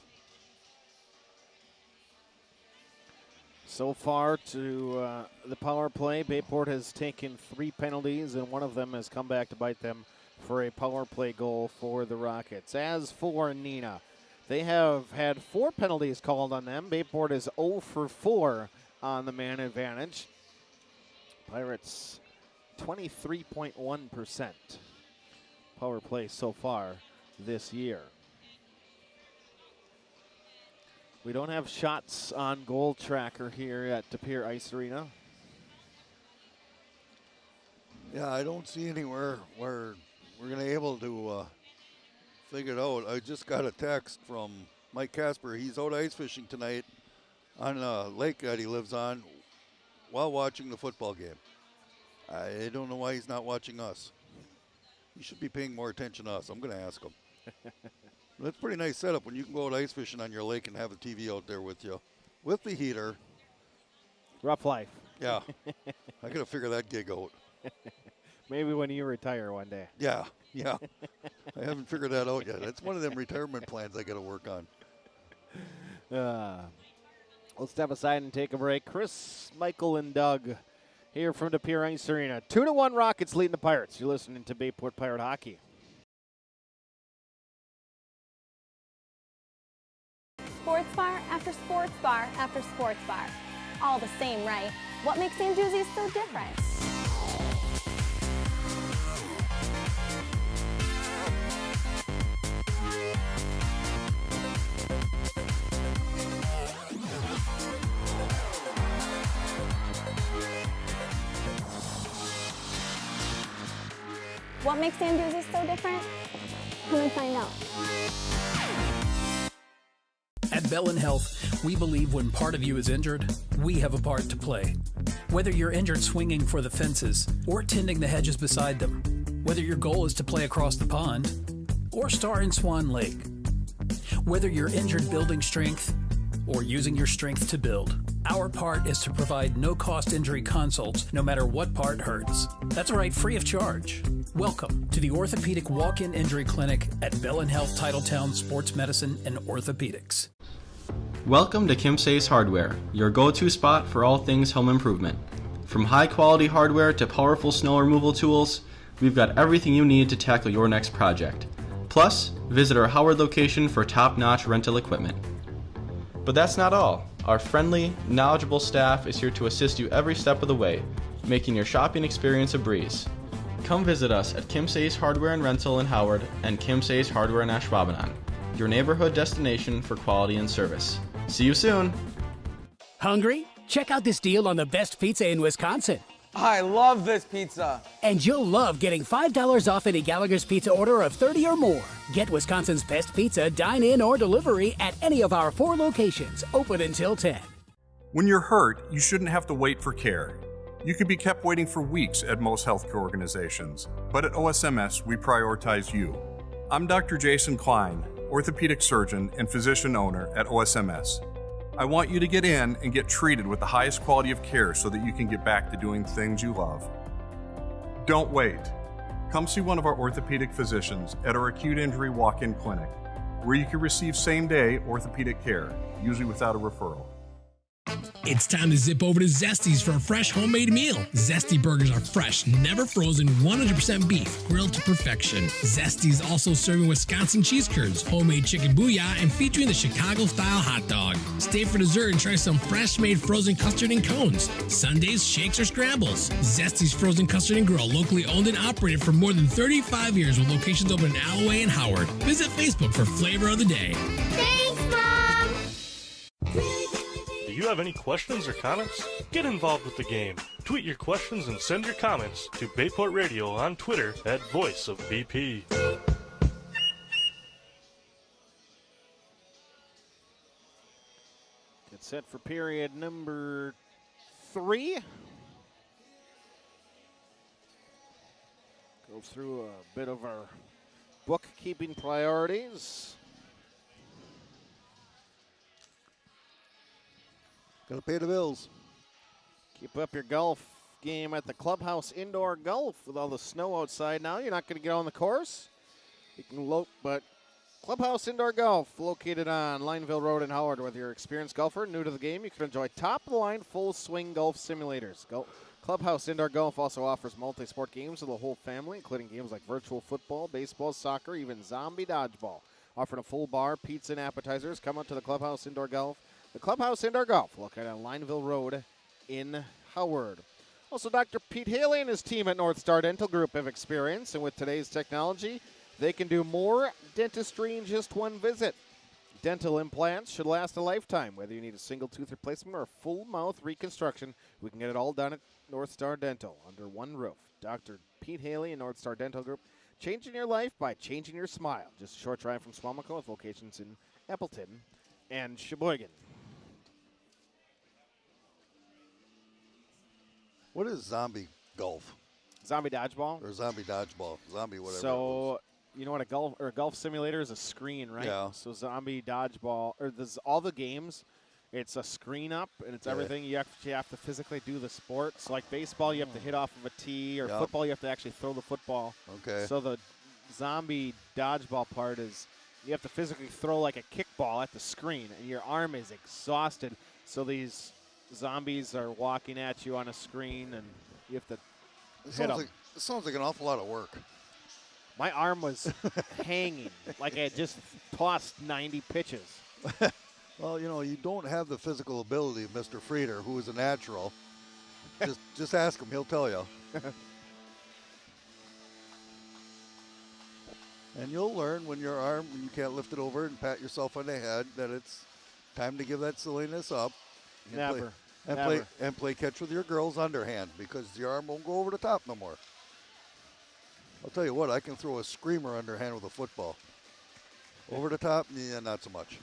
So far to the power play, Bayport has taken 3 penalties, and one of them has come back to bite them for a power play goal for the Rockets. As for Neenah, they have had 4 penalties called on them. Bayport is 0 for 4 on the man advantage. Pirates 23.1% power play so far this year. We don't have shots on goal tracker here at Pere Ice Arena. Yeah, I don't see anywhere where we're going to be able to figure it out. I just got a text from Mike Casper. He's out ice fishing tonight on a lake that he lives on while watching the football game. I don't know why he's not watching us. He should be paying more attention to us. I'm going to ask him. That's a pretty nice setup when you can go out ice fishing on your lake and have a TV out there with you, with the heater. Rough life. Yeah. I got to figure that gig out. Maybe when you retire one day. Yeah. I haven't figured that out yet. That's one of them retirement plans I got to work on. We'll step aside and take a break. Chris, Michael, and Doug here from Pere Ice Arena. 2-1 Rockets leading the Pirates. You're listening to Bayport Pirate Hockey. Sports bar after sports bar after sports bar. All the same, right? What makes Anduzzi's so different? What makes Anduzzi's so different? Come and find out. At Bellin Health, we believe when part of you is injured, we have a part to play. Whether you're injured swinging for the fences or tending the hedges beside them, whether your goal is to play across the pond or star in Swan Lake, whether you're injured building strength or using your strength to build, our part is to provide no-cost injury consults no matter what part hurts. That's right, free of charge. Welcome to the Orthopedic Walk-In Injury Clinic at Bellin Health Titletown Sports Medicine and Orthopedics. Welcome to Kim Say's Hardware, your go-to spot for all things home improvement. From high-quality hardware to powerful snow removal tools, we've got everything you need to tackle your next project. Plus, visit our Howard location for top-notch rental equipment. But that's not all. Our friendly, knowledgeable staff is here to assist you every step of the way, making your shopping experience a breeze. Come visit us at Kim Say's Hardware and Rental in Howard and Kim Say's Hardware in Ashwaubenon, your neighborhood destination for quality and service. See you soon. Hungry? Check out this deal on the best pizza in Wisconsin. I love this pizza. And you'll love getting $5 off any Gallagher's Pizza order of 30 or more. Get Wisconsin's best pizza, dine-in or delivery at any of our 4 locations, open until 10. When you're hurt, you shouldn't have to wait for care. You could be kept waiting for weeks at most healthcare organizations, but at OSMS, we prioritize you. I'm Dr. Jason Klein, orthopedic surgeon and physician owner at OSMS. I want you to get in and get treated with the highest quality of care so that you can get back to doing things you love. Don't wait. Come see one of our orthopedic physicians at our acute injury walk-in clinic, where you can receive same-day orthopedic care, usually without a referral. It's time to zip over to Zesty's for a fresh homemade meal. Zesty burgers are fresh, never frozen, 100% beef, grilled to perfection. Zesty's also serving Wisconsin cheese curds, homemade chicken booyah, and featuring the Chicago-style hot dog. Stay for dessert and try some fresh-made frozen custard and cones. Sundays, shakes, or scrambles. Zesty's Frozen Custard and Grill, locally owned and operated for more than 35 years with locations open in Alloway and Howard. Visit Facebook for Flavor of the Day. Thanks, Mom! Do you have any questions or comments? Get involved with the game. Tweet your questions and send your comments to Bayport Radio on Twitter at Voice of BP. Get set for period number 3. Go through a bit of our bookkeeping priorities. Gotta pay the bills. Keep up your golf game at the clubhouse indoor golf with all the snow outside now. You're not going to get on the course. You can lope, but Clubhouse Indoor Golf, located on Lineville Road in Howard. Whether you're an experienced golfer, new to the game, you can enjoy top-of-the-line full-swing golf simulators. Clubhouse Indoor Golf also offers multi-sport games for the whole family, including games like virtual football, baseball, soccer, even zombie dodgeball. Offering a full bar, pizza, and appetizers. Come out to the Clubhouse Indoor Golf. The Clubhouse Indoor Golf, located on Lineville Road in Howard. Also, Dr. Pete Haley and his team at North Star Dental Group have experience, and with today's technology, they can do more dentistry in just one visit. Dental implants should last a lifetime. Whether you need a single tooth replacement or a full mouth reconstruction, we can get it all done at North Star Dental under one roof. Dr. Pete Haley and North Star Dental Group, changing your life by changing your smile. Just a short drive from Swamico with locations in Appleton and Sheboygan. What is zombie golf? Zombie dodgeball? Or zombie dodgeball. Zombie whatever. So, you know what a golf simulator is? A screen, right? Yeah. So zombie dodgeball, or all the games, it's a screen up, and it's everything. You have to physically do the sport. So like baseball, you have to hit off of a tee, or football, you have to actually throw the football. Okay. So the zombie dodgeball part is you have to physically throw like a kickball at the screen, and your arm is exhausted. So these zombies are walking at you on a screen, and you have to hit them. It sounds like an awful lot of work. My arm was hanging like I had just tossed 90 pitches. Well, you don't have the physical ability of Mr. Frieder, who is a natural. just ask him; he'll tell you. And you'll learn when your arm, when you can't lift it over and pat yourself on the head, that it's time to give that silliness up. And play catch with your girl's underhand, because your arm won't go over the top no more. I'll tell you what, I can throw a screamer underhand with a football. Over the top, yeah, not so much.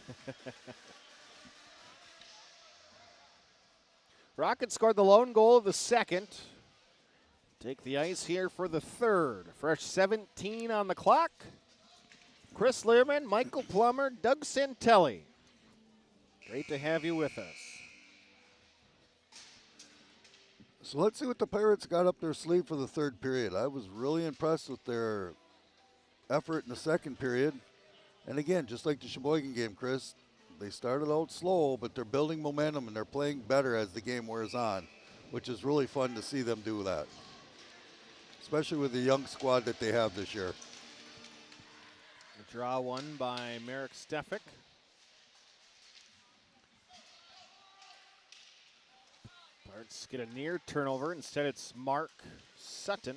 Rockets scored the lone goal of the second. Take the ice here for the third. Fresh 17 on the clock. Chris Learman, Michael Plummer, Doug Santelli. Great to have you with us. So let's see what the Pirates got up their sleeve for the third period. I was really impressed with their effort in the second period. And again, just like the Sheboygan game, Chris, they started out slow, but they're building momentum and they're playing better as the game wears on, which is really fun to see them do that, especially with the young squad that they have this year. A draw won by Merrick Stefik. Pirates get a near turnover. Instead, it's Mark Sutton.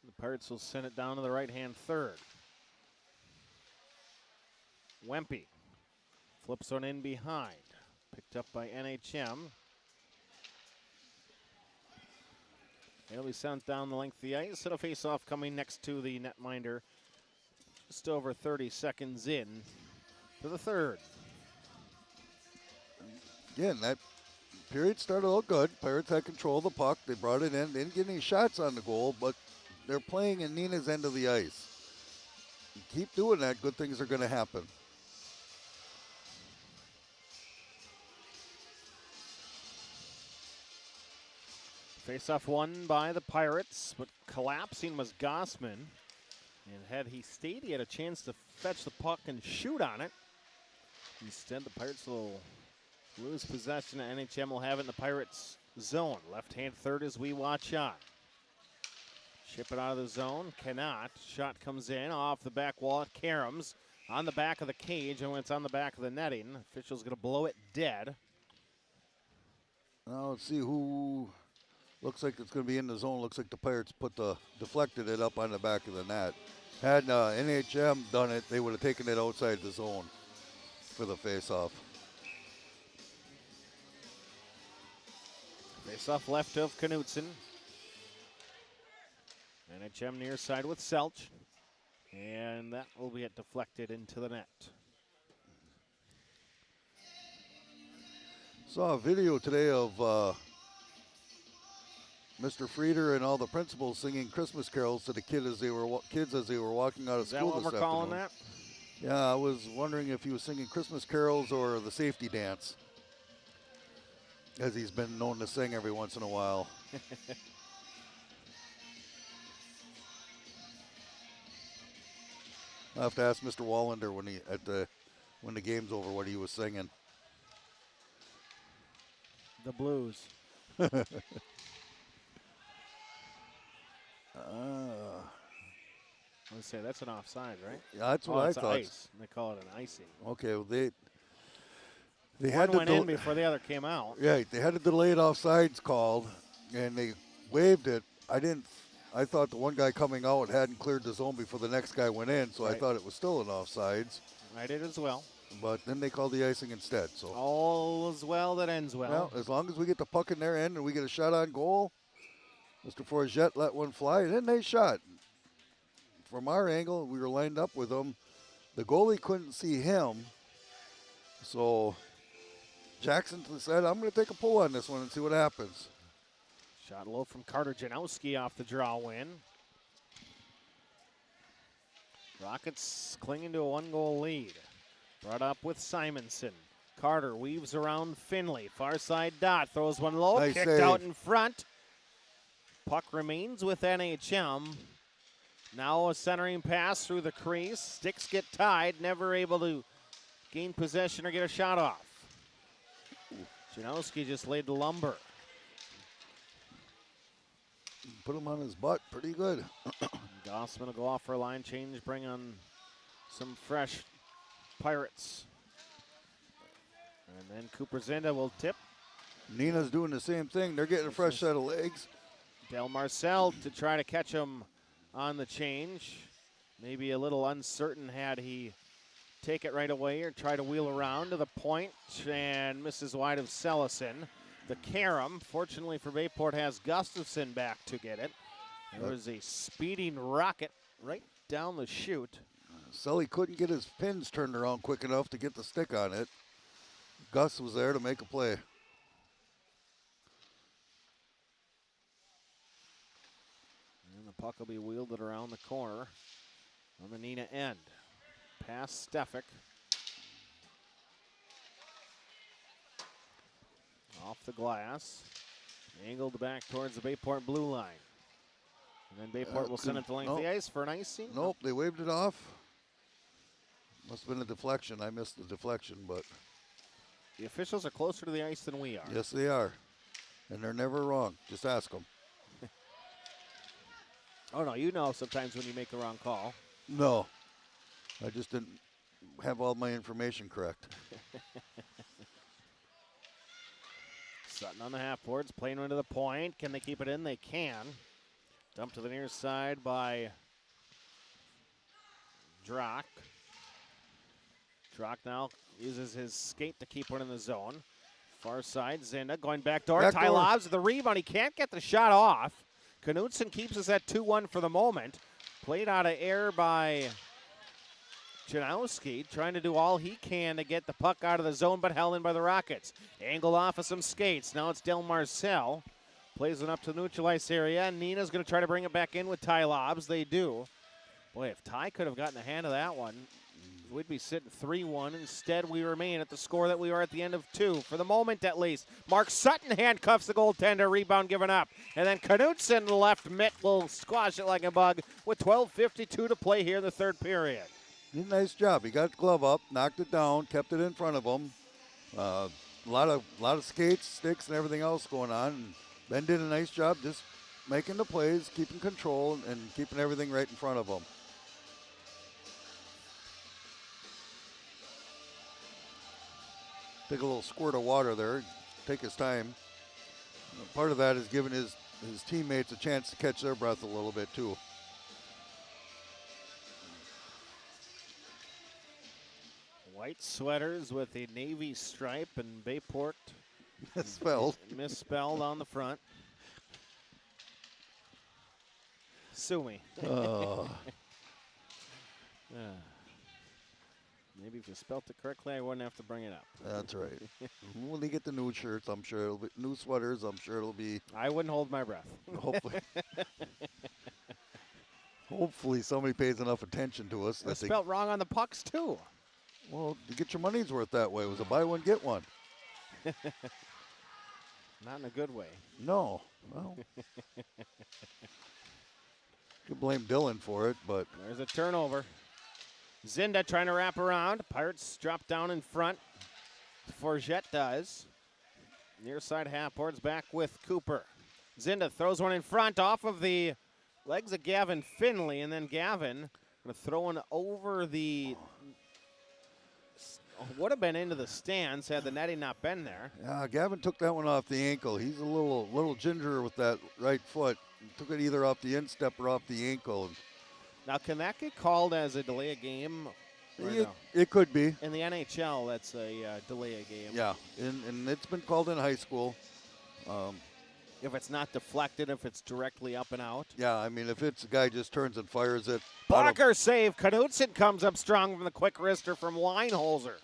The Pirates will send it down to the right-hand third. Wempe flips one in behind. Picked up by NHM. It'll be sent down the length of the ice. It'll face off coming next to the netminder. Just over 30 seconds in to the third. Again, that period started out good. Pirates had control of the puck. They brought it in. They didn't get any shots on the goal, but they're playing in Neenah's end of the ice. You keep doing that, good things are going to happen. Face-off won by the Pirates, but collapsing was Gossman. And had he stayed, he had a chance to fetch the puck and shoot on it. Instead, the Pirates will lose possession. NHM will have it in the Pirates' zone. Left-hand third as we watch on. Ship it out of the zone. Cannot. Shot comes in off the back wall at Karams. On the back of the cage, and when it's on the back of the netting, official's going to blow it dead. Now let's see who looks like it's going to be in the zone. Looks like the Pirates deflected it up on the back of the net. Had NHM done it, they would have taken it outside the zone for the face-off. Face-off left of Knutson. NHM near side with Selch. And that will get deflected into the net. Saw a video today of Mr. Frieder and all the principals singing Christmas carols to the kids as they were walking out of school this afternoon. Is that what we're calling that? Yeah, I was wondering if he was singing Christmas carols or the safety dance, as he's been known to sing every once in a while. I'll have to ask Mr. Wallander when the game's over what he was singing. The Blues. Let's say that's an offside, right? Yeah, that's what I it's thought. Ice. They call it an icing. Okay, well, they One had went in before the other came out. Yeah, they had a delayed offsides called, and they waived it. I thought the one guy coming out hadn't cleared the zone before the next guy went in, so I thought it was still an offsides. I did as well. But then they called the icing instead. So all is well that ends well. Well, as long as we get the puck in their end and we get a shot on goal, Mr. Forget let one fly, and then they shot. From our angle, we were lined up with them. The goalie couldn't see him, so Jackson said, I'm going to take a pull on this one and see what happens. Shot low from Carter Janowski off the draw win. Rockets clinging to a one-goal lead. Brought up with Simonson. Carter weaves around Finley. Far side dot. Throws one low. Nice kicked save. out in front. Puck remains with NHM. Now a centering pass through the crease. Sticks get tied. Never able to gain possession or get a shot off. Janowski just laid the lumber. Put him on his butt pretty good. Gossman will go off for a line change. Bring on some fresh Pirates. And then Cooper Zinda will tip. Neenah's doing the same thing. They're getting a fresh set of legs. Del Marcel to try to catch him on the change. Maybe a little uncertain had he take it right away or try to wheel around to the point and misses wide of Sellison. The carom, fortunately for Bayport, has Gustafson back to get it. There was a speeding rocket right down the chute. Sully couldn't get his pins turned around quick enough to get the stick on it. Gus was there to make a play. And the puck will be wielded around the corner on the Neenah end. Pass Stefik. Off the glass. Angled back towards the Bayport blue line. And then Bayport will send it to length of the ice for an icing. Nope, they waved it off. Must have been a deflection. I missed the deflection, but. The officials are closer to the ice than we are. Yes, they are. And they're never wrong. Just ask them. Oh, no, you know sometimes when you make the wrong call. No. I just didn't have all my information correct. Sutton on the half boards, playing into the point. Can they keep it in? They can. Dumped to the near side by Drock. Drock now uses his skate to keep one in the zone. Far side, Zinda going back door. Ty Lobs with the rebound. He can't get the shot off. Knutson keeps us at 2-1 for the moment. Played out of air by Janowski, trying to do all he can to get the puck out of the zone, but held in by the Rockets. Angled off of some skates. Now it's Del Marcel. Plays it up to the neutral ice area, and Neenah's going to try to bring it back in with Ty Lobs. They do. Boy, if Ty could have gotten a hand of that one, we'd be sitting 3-1. Instead, we remain at the score that we are at the end of 2, for the moment at least. Mark Sutton handcuffs the goaltender, rebound given up. And then Knutson, the left mitt, will squash it like a bug with 12:52 to play here in the third period. Did a nice job. He got the glove up, knocked it down, kept it in front of him. A lot of skates, sticks, and everything else going on. And Ben did a nice job just making the plays, keeping control, and keeping everything right in front of him. Take a little squirt of water there, take his time. Part of that is giving his teammates a chance to catch their breath a little bit too. White sweaters with a navy stripe and Bayport misspelled on the front. Sue me. Maybe if you spelt it correctly, I wouldn't have to bring it up. That's right. When they get the new shirts, I'm sure it'll be new sweaters. I'm sure it'll be. I wouldn't hold my breath. Hopefully. Hopefully somebody pays enough attention to us. It's spelled wrong on the pucks too. Well, you get your money's worth that way. It was a buy one, get one. Not in a good way. No. Well, you blame Dylan for it, but. There's a turnover. Zinda trying to wrap around. Pirates drop down in front. Forget does. Near side half boards back with Cooper. Zinda throws one in front off of the legs of Gavin Finley, and then Gavin going to throw one over the, would have been into the stands had the netting not been there. Yeah, Gavin took that one off the ankle. He's a little ginger with that right foot. He took it either off the instep or off the ankle. Now, can that get called as a delay of game? It could be. In the NHL, that's a delay of game. Yeah, and it's been called in high school. If it's not deflected, if it's directly up and out. Yeah, I mean, if it's a guy just turns and fires it. Blocker save. Knudsen comes up strong from the quick wrister from Weinholzer.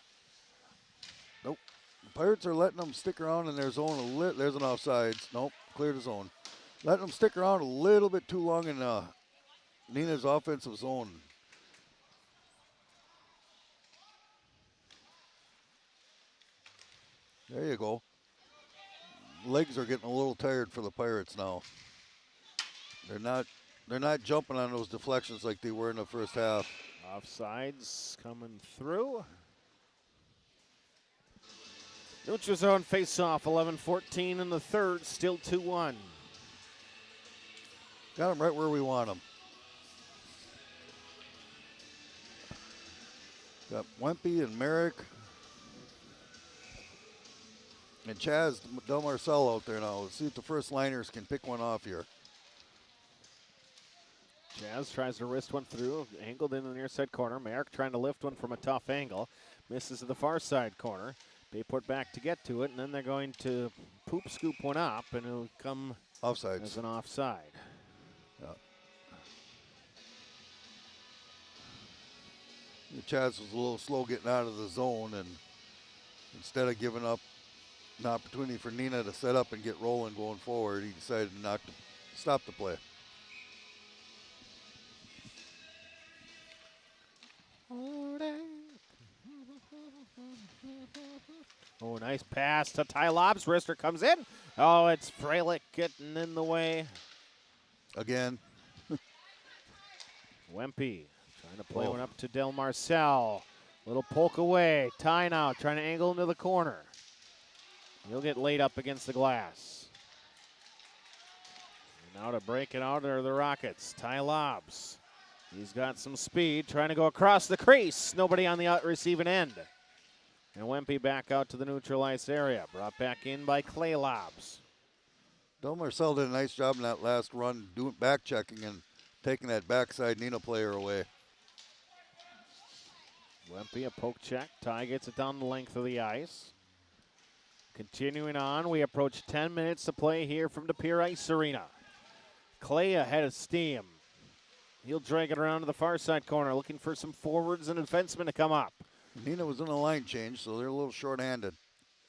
Nope. The Pirates are letting them stick around in their zone there's an offsides. Nope, cleared the zone. Letting them stick around a little bit too long in Neenah's offensive zone. There you go. Legs are getting a little tired for the Pirates now. They're not jumping on those deflections like they were in the first half. Offsides coming through. Neutral zone face-off, 11-14 in the third, still 2-1. Got them right where we want them. Got Wempe and Merrick. And Chaz Del Marcel out there now. Let's see if the first liners can pick one off here. Chaz tries to wrist one through, angled in the near side corner. Merrick trying to lift one from a tough angle. Misses at the far side corner. Bayport back to get to it, and then they're going to poop scoop one up, and it'll come offside as an offside. Yeah. Chaz was a little slow getting out of the zone, and instead of giving up an opportunity for Neenah to set up and get rolling going forward, he decided to stop the play. Oh, nice pass to Ty Lobs. Wrister comes in. Oh, it's Freilich getting in the way. Again. Wempe trying to play one up to Del Marcel. Little poke away. Ty now trying to angle into the corner. He'll get laid up against the glass. And now to break it out are the Rockets. Ty Lobs. He's got some speed, trying to go across the crease. Nobody on the receiving end. And Wempe back out to the neutralized area. Brought back in by Clay Lobs. Del Marcel did a nice job in that last run, doing back checking and taking that backside Neenah player away. Wempe, a poke check. Ty gets it down the length of the ice. Continuing on, we approach 10 minutes to play here from the Pere Ice Arena. Clay ahead of steam. He'll drag it around to the far side corner, looking for some forwards and defensemen to come up. Neenah was in a line change, so they're a little short-handed.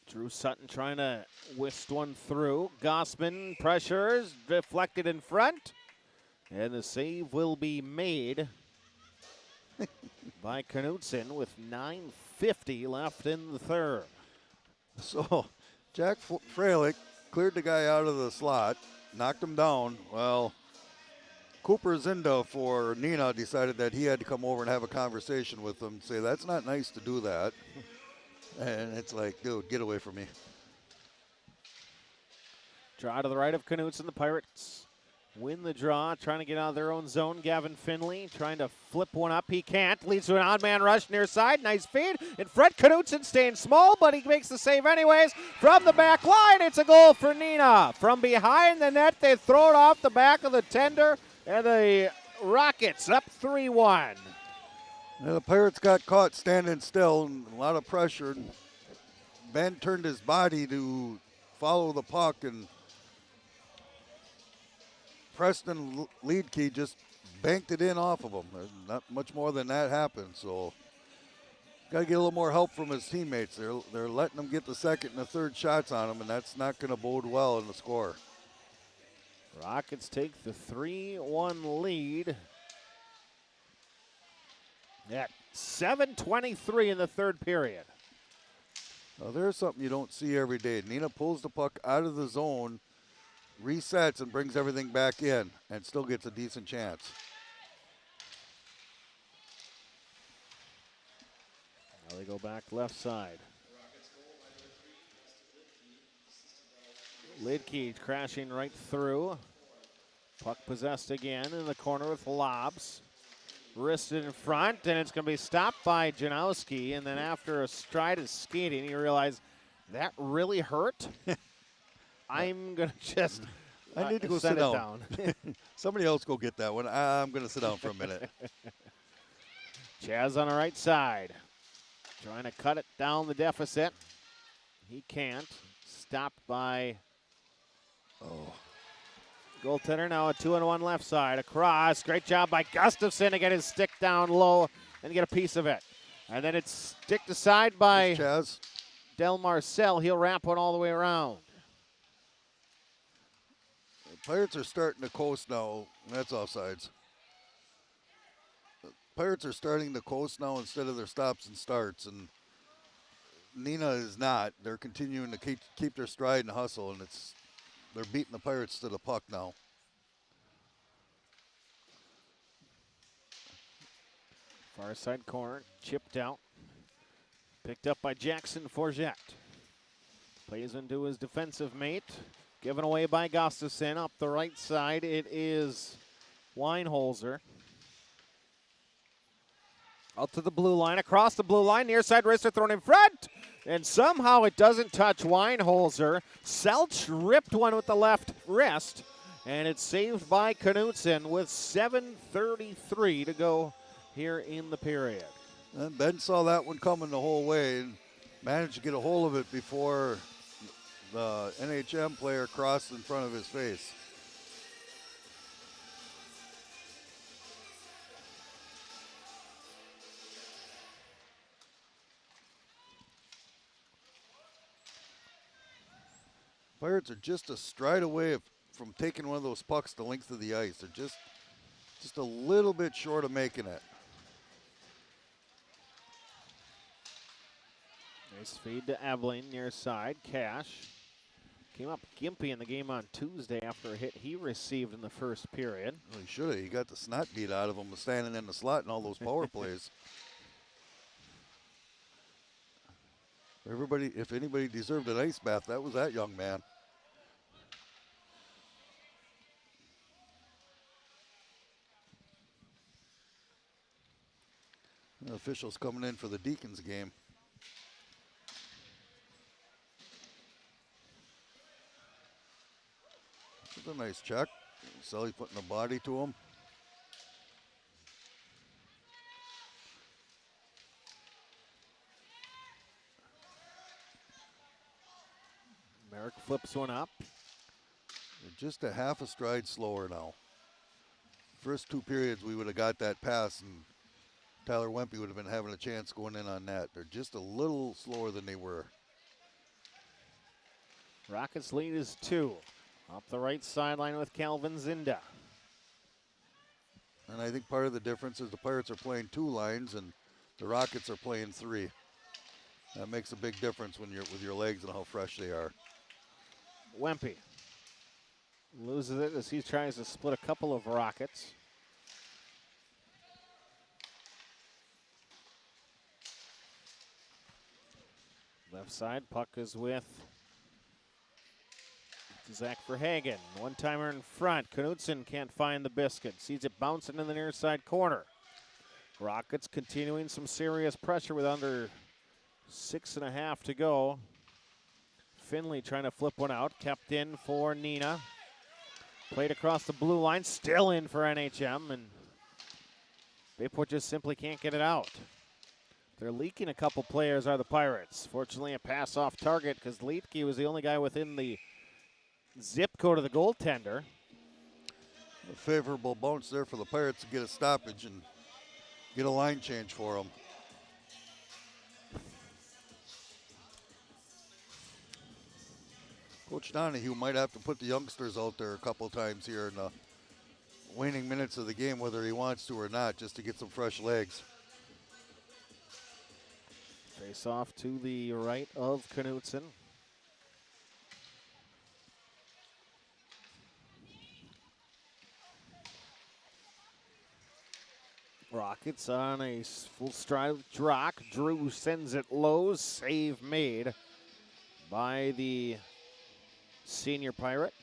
Drew Sutton trying to whisk one through. Gossman pressures, deflected in front. And the save will be made by Knudsen with 9:50 left in the third. So Jack Freilich cleared the guy out of the slot, knocked him down. Well, Cooper Zinda for Neenah decided that he had to come over and have a conversation with him, say, that's not nice to do that. And it's like, dude, get away from me. Draw to the right of Knudsen. The Pirates win the draw, trying to get out of their own zone. Gavin Finley trying to flip one up. He can't. Leads to an odd man rush near side. Nice feed. In front, Knudsen staying small, but he makes the save anyways. From the back line, it's a goal for Neenah. From behind the net, they throw it off the back of the tender. And the Rockets up 3-1. The Pirates got caught standing still and a lot of pressure. Ben turned his body to follow the puck, and Preston Leedkey just banked it in off of him. There's not much more than that happened, so got to get a little more help from his teammates. They're letting them get the second and the third shots on him, and that's not going to bode well in the score. Rockets take the 3-1 lead at 7:23 in the third period. Now there's something you don't see every day. Neenah pulls the puck out of the zone, resets, and brings everything back in, and still gets a decent chance. Now they go back left side. Lidke crashing right through. Puck possessed again in the corner with Lobs. Wristed in front, and it's going to be stopped by Janowski. And then after a stride of skating, you realize that really hurt. I'm going to just I need to go set sit it down. down. Somebody else go get that one. I'm going to sit down for a minute. Chaz on the right side. Trying to cut it down the deficit. He can't. Stopped by goaltender. Now a 2-on-1 left side. Across. Great job by Gustafson to get his stick down low and get a piece of it. And then it's sticked aside by Chaz. Del Marcel. He'll wrap one all the way around. The Pirates are starting to coast now. That's offsides. The Pirates are starting to coast now instead of their stops and starts, and Neenah is not. They're continuing to keep their stride and hustle, and they're beating the Pirates to the puck now. Far side corner, chipped out. Picked up by Jackson Forget. Plays into his defensive mate. Given away by Gustafson. Up the right side, it is Weinholzer. Out to the blue line, across the blue line, near side wrister thrown in front. And somehow it doesn't touch Weinholzer. Selch ripped one with the left wrist. And it's saved by Knutson with 7:33 to go here in the period. And Ben saw that one coming the whole way and managed to get a hold of it before the NHM player crossed in front of his face. Pirates are just a stride away from taking one of those pucks the length of the ice. They're just a little bit short of making it. Nice feed to Abilene near side. Cash came up gimpy in the game on Tuesday after a hit he received in the first period. Well, he should have. He got the snot beat out of him standing in the slot in all those power plays. If anybody deserved an ice bath, that was that young man. The officials coming in for the Deacons game. That's a nice check. Sully putting a body to him. Merrick flips one up. They're just a half a stride slower now. First two periods, we would have got that pass, and Tyler Wempe would have been having a chance going in on that. They're just a little slower than they were. Rockets lead is 2. Up the right sideline with Calvin Zinda. And I think part of the difference is the Pirates are playing 2 lines and the Rockets are playing 3. That makes a big difference when you're with your legs and how fresh they are. Wempe loses it as he tries to split a couple of Rockets. Left side, puck is with Zach Verhagen. One-timer in front. Knutson can't find the biscuit. Sees it bouncing in the near side corner. Rockets continuing some serious pressure with under 6.5 to go. Finley trying to flip one out. Kept in for Neenah. Played across the blue line. Still in for NHM. And Bayport just simply can't get it out. They're leaking a couple players, are the Pirates. Fortunately, a pass off target because Liedtke was the only guy within the zip code of the goaltender. A favorable bounce there for the Pirates to get a stoppage and get a line change for them. Coach Donahue might have to put the youngsters out there a couple times here in the waning minutes of the game, whether he wants to or not, just to get some fresh legs. Face off to the right of Knutson. Rockets on a full stride with Drock. Drew sends it low. Save made by the senior Pirate.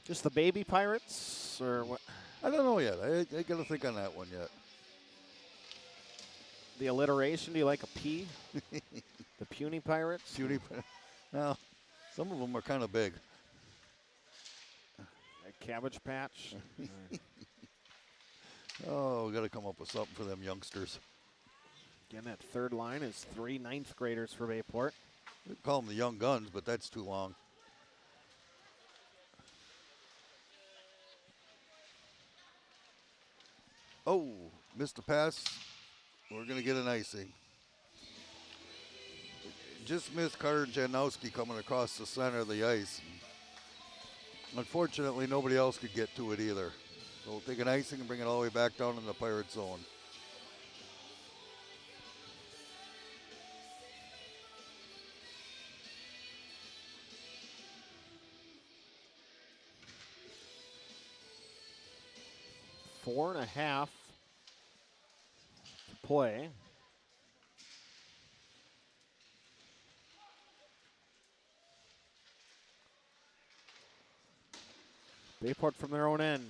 Just the baby Pirates, or what? I don't know yet. I got to think on that one yet. The alliteration, do you like a P? The puny Pirates? Puny. Well, some of them are kind of big. A Cabbage Patch. Oh, we got to come up with something for them youngsters. Again, that third line is 3 ninth graders for Bayport. We call them the young guns, but that's too long. Oh, missed a pass. We're going to get an icing. Just missed Carter Janowski coming across the center of the ice. Unfortunately, nobody else could get to it either. So we'll take an icing and bring it all the way back down in the Pirate zone. Four and a half to play. Bayport from their own end.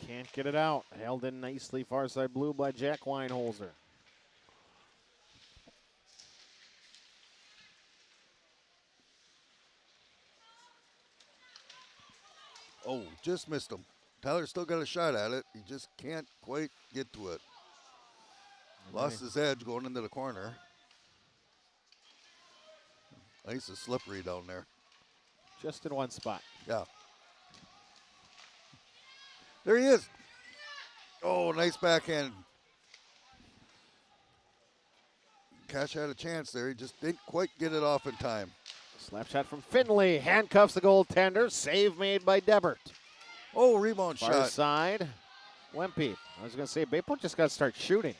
Can't get it out. Held in nicely far side blue by Jack Weinholzer. Oh, just missed him. Tyler still got a shot at it. He just can't quite get to it. Lost his edge going into the corner. Ice is slippery down there. Just in one spot. Yeah. There he is. Oh, nice backhand. Cash had a chance there. He just didn't quite get it off in time. Slap shot from Finley. Handcuffs the goaltender. Save made by Debert. Oh, rebound Far shot. side. Wempe. I was going to say, Bayport just got to start shooting.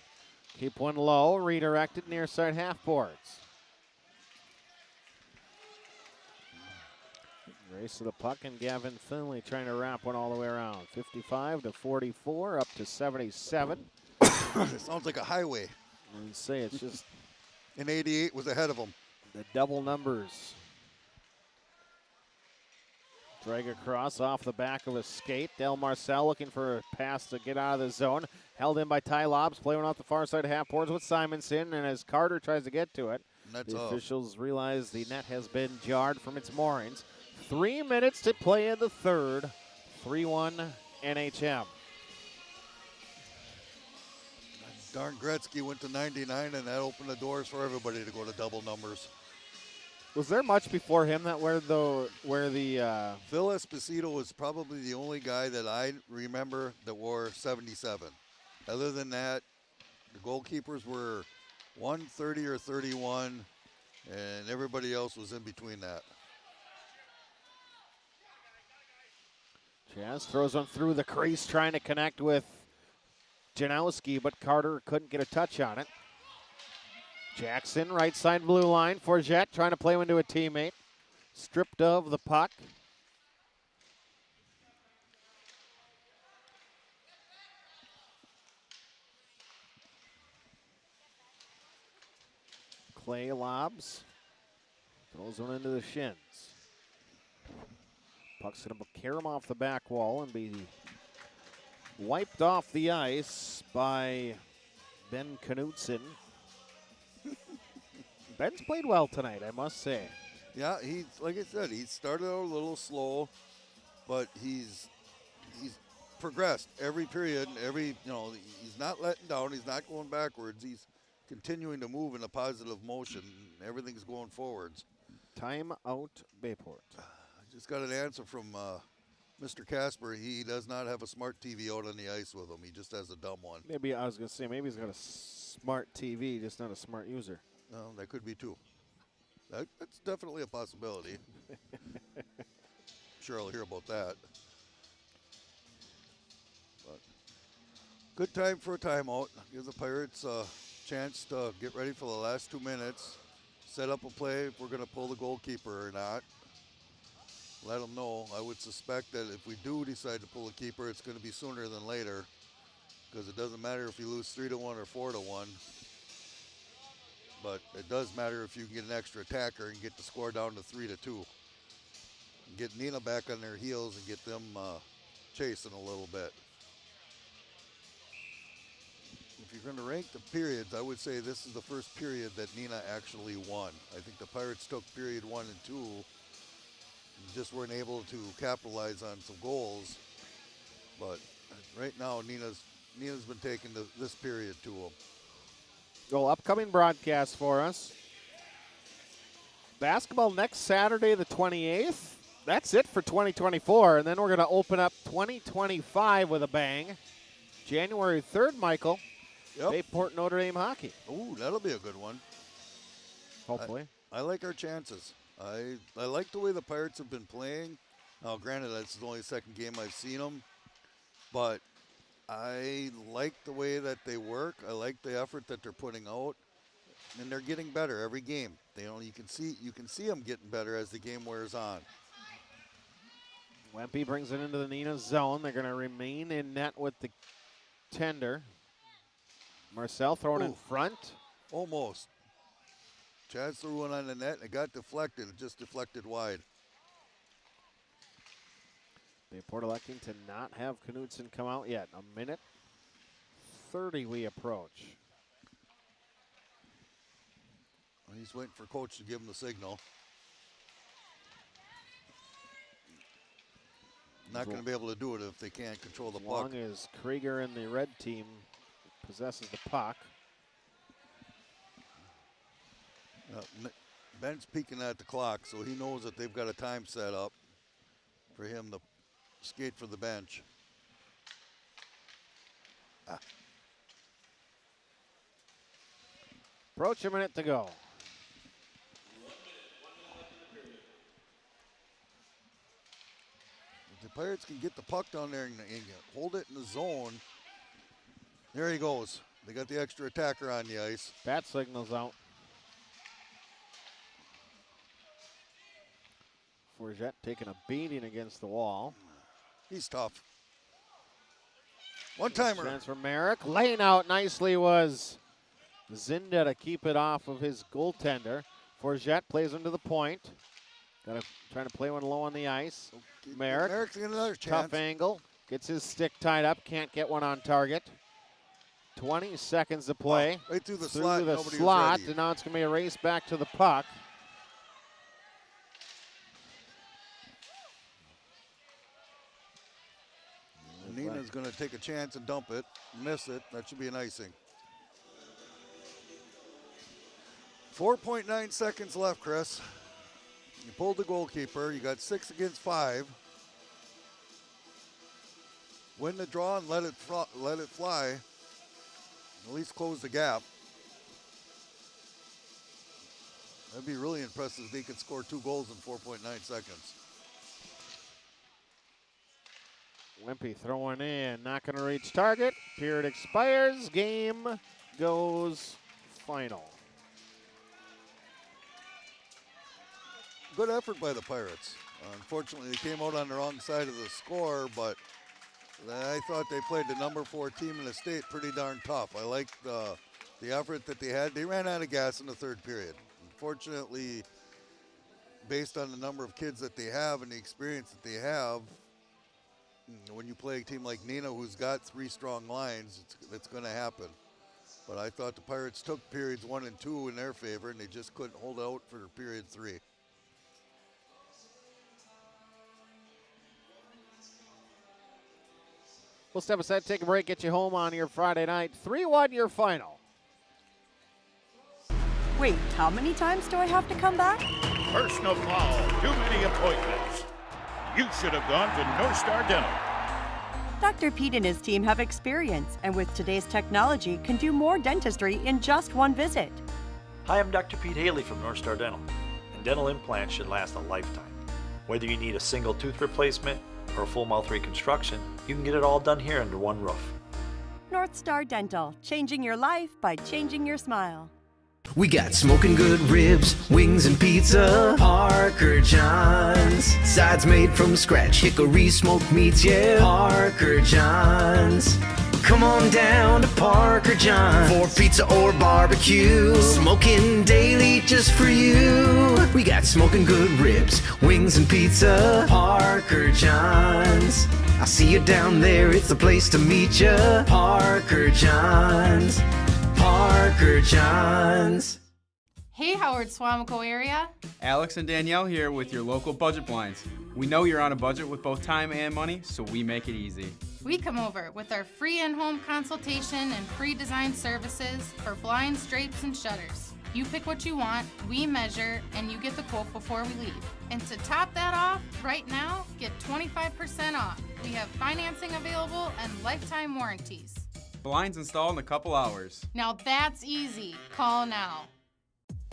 Keep one low. Redirected near side half boards. Race to the puck, and Gavin Finley trying to wrap one all the way around. 55 to 44, up to 77. It sounds like a highway. I would say it's just. And 88 was ahead of him. The double numbers. Drag across off the back of a skate. Del Marcel looking for a pass to get out of the zone. Held in by Ty Lobbs. Play one off the far side half boards with Simonson. And as Carter tries to get to it, the officials realize the net has been jarred from its moorings. 3 minutes to play in the third. 3-1 NHM. Darn Gretzky went to 99, and that opened the doors for everybody to go to double numbers. Was there much before him that where the Phil Esposito was probably the only guy that I remember that wore 77. Other than that, the goalkeepers were 130 or 31, and everybody else was in between that. Jazz throws one through the crease, trying to connect with Janowski, but Carter couldn't get a touch on it. Jackson, right side blue line. Forget trying to play one to a teammate. Stripped of the puck. Clay lobs. Throws one into the shins. Puck's going to carry him off the back wall and be wiped off the ice by Ben Knutson. Ben's played well tonight, I must say. Yeah, he's like I said, he started out a little slow, but he's progressed every period. He's not letting down. He's not going backwards. He's continuing to move in a positive motion. Everything's going forwards. Time out, Bayport. I just got an answer from Mr. Casper. He does not have a smart TV out on the ice with him. He just has a dumb one. Maybe I was going to say, maybe he's got a smart TV, just not a smart user. No, that could be too. That's definitely a possibility. Sure, I'll hear about that. But good time for a timeout. Give the Pirates a chance to get ready for the last 2 minutes. Set up a play if we're going to pull the goalkeeper or not. Let them know. I would suspect that if we do decide to pull a keeper, it's going to be sooner than later. because it doesn't matter if you lose 3-1 or 4-1. But it does matter if you can get an extra attacker and get the score down to 3-2. And get Neenah back on their heels and get them chasing a little bit. If you're going to rank the periods, I would say this is the first period that Neenah actually won. I think the Pirates took period 1 and 2 and just weren't able to capitalize on some goals. But right now, Neenah's been taking this period to them. Well, upcoming broadcast for us. Basketball next Saturday, the 28th. That's it for 2024. And then we're going to open up 2025 with a bang. January 3rd, Michael. Yep. Bayport Notre Dame hockey. Ooh, that'll be a good one. Hopefully. I like our chances. I like the way the Pirates have been playing. Now, granted, that's the only second game I've seen them. But I like the way that they work. I like the effort that they're putting out, and they're getting better every game. You can see them getting better as the game wears on. Wempe brings it into the Neenah zone. They're going to remain in net with the tender. Marcel thrown in front. Almost. Chaz threw one on the net, and it got deflected. It just deflected wide. Bayport electing to not have Knudsen come out yet. 1:30 we approach. Well, he's waiting for coach to give him the signal. Not going to be able to do it if they can't control the puck. As long as Krieger and the red team possesses the puck. Ben's peeking at the clock, so he knows that they've got a time set up for him to skate for the bench. Approach a minute to go. If the Pirates can get the puck down there and hold it in the zone. There he goes. They got the extra attacker on the ice. Bat signals out. Forget taking a beating against the wall. He's tough. One-timer. Chance for Merrick. Laying out nicely was Zinda to keep it off of his goaltender. Forget plays into the point. Trying to play one low on the ice. Merrick's got another chance. Tough angle. Gets his stick tied up. Can't get one on target. 20 seconds to play. Right through the slot. Through the Nobody was slot. ready. And now it's going to be a race back to the puck. Neenah's going to take a chance and dump it. Miss it. That should be an icing. 4.9 seconds left, Chris. You pulled the goalkeeper. You got 6 against 5. Win the draw and let it fly. At least close the gap. That'd be really impressive if they could score 2 goals in 4.9 seconds. Wimpy throwing in, not going to reach target. Period expires. Game goes final. Good effort by the Pirates. Unfortunately, they came out on the wrong side of the score, but I thought they played the number 4 team in the state pretty darn tough. I liked the effort that they had. They ran out of gas in the third period. Unfortunately, based on the number of kids that they have and the experience that they have, when you play a team like Neenah, who's got 3 strong lines, it's going to happen. But I thought the Pirates took periods 1 and 2 in their favor, and they just couldn't hold out for period 3. We'll step aside, take a break, get you home on your Friday night. 3-1 your final. Wait, how many times do I have to come back? Personal foul, too many appointments. You should have gone to North Star Dental. Dr. Pete and his team have experience, and with today's technology, can do more dentistry in just one visit. Hi, I'm Dr. Pete Haley from North Star Dental, and dental implants should last a lifetime. Whether you need a single tooth replacement or a full mouth reconstruction, you can get it all done here under one roof. North Star Dental, changing your life by changing your smile. We got smoking good ribs, wings, and pizza. Parker John's. Sides made from scratch, hickory smoked meats, yeah. Parker John's. Come on down to Parker John's for pizza or barbecue. Smoking daily just for you. We got smoking good ribs, wings, and pizza. Parker John's. I see you down there, it's the place to meet ya. Parker John's. Parker John's. Hey, Howard Swamico area. Alex and Danielle here with your local budget blinds. We know you're on a budget with both time and money, so we make it easy. We come over with our free in-home consultation and free design services for blinds, drapes, and shutters. You pick what you want, we measure, and you get the quote before we leave. And to top that off, right now, get 25% off. We have financing available and lifetime warranties. Blinds installed in a couple hours. Now that's easy. Call now.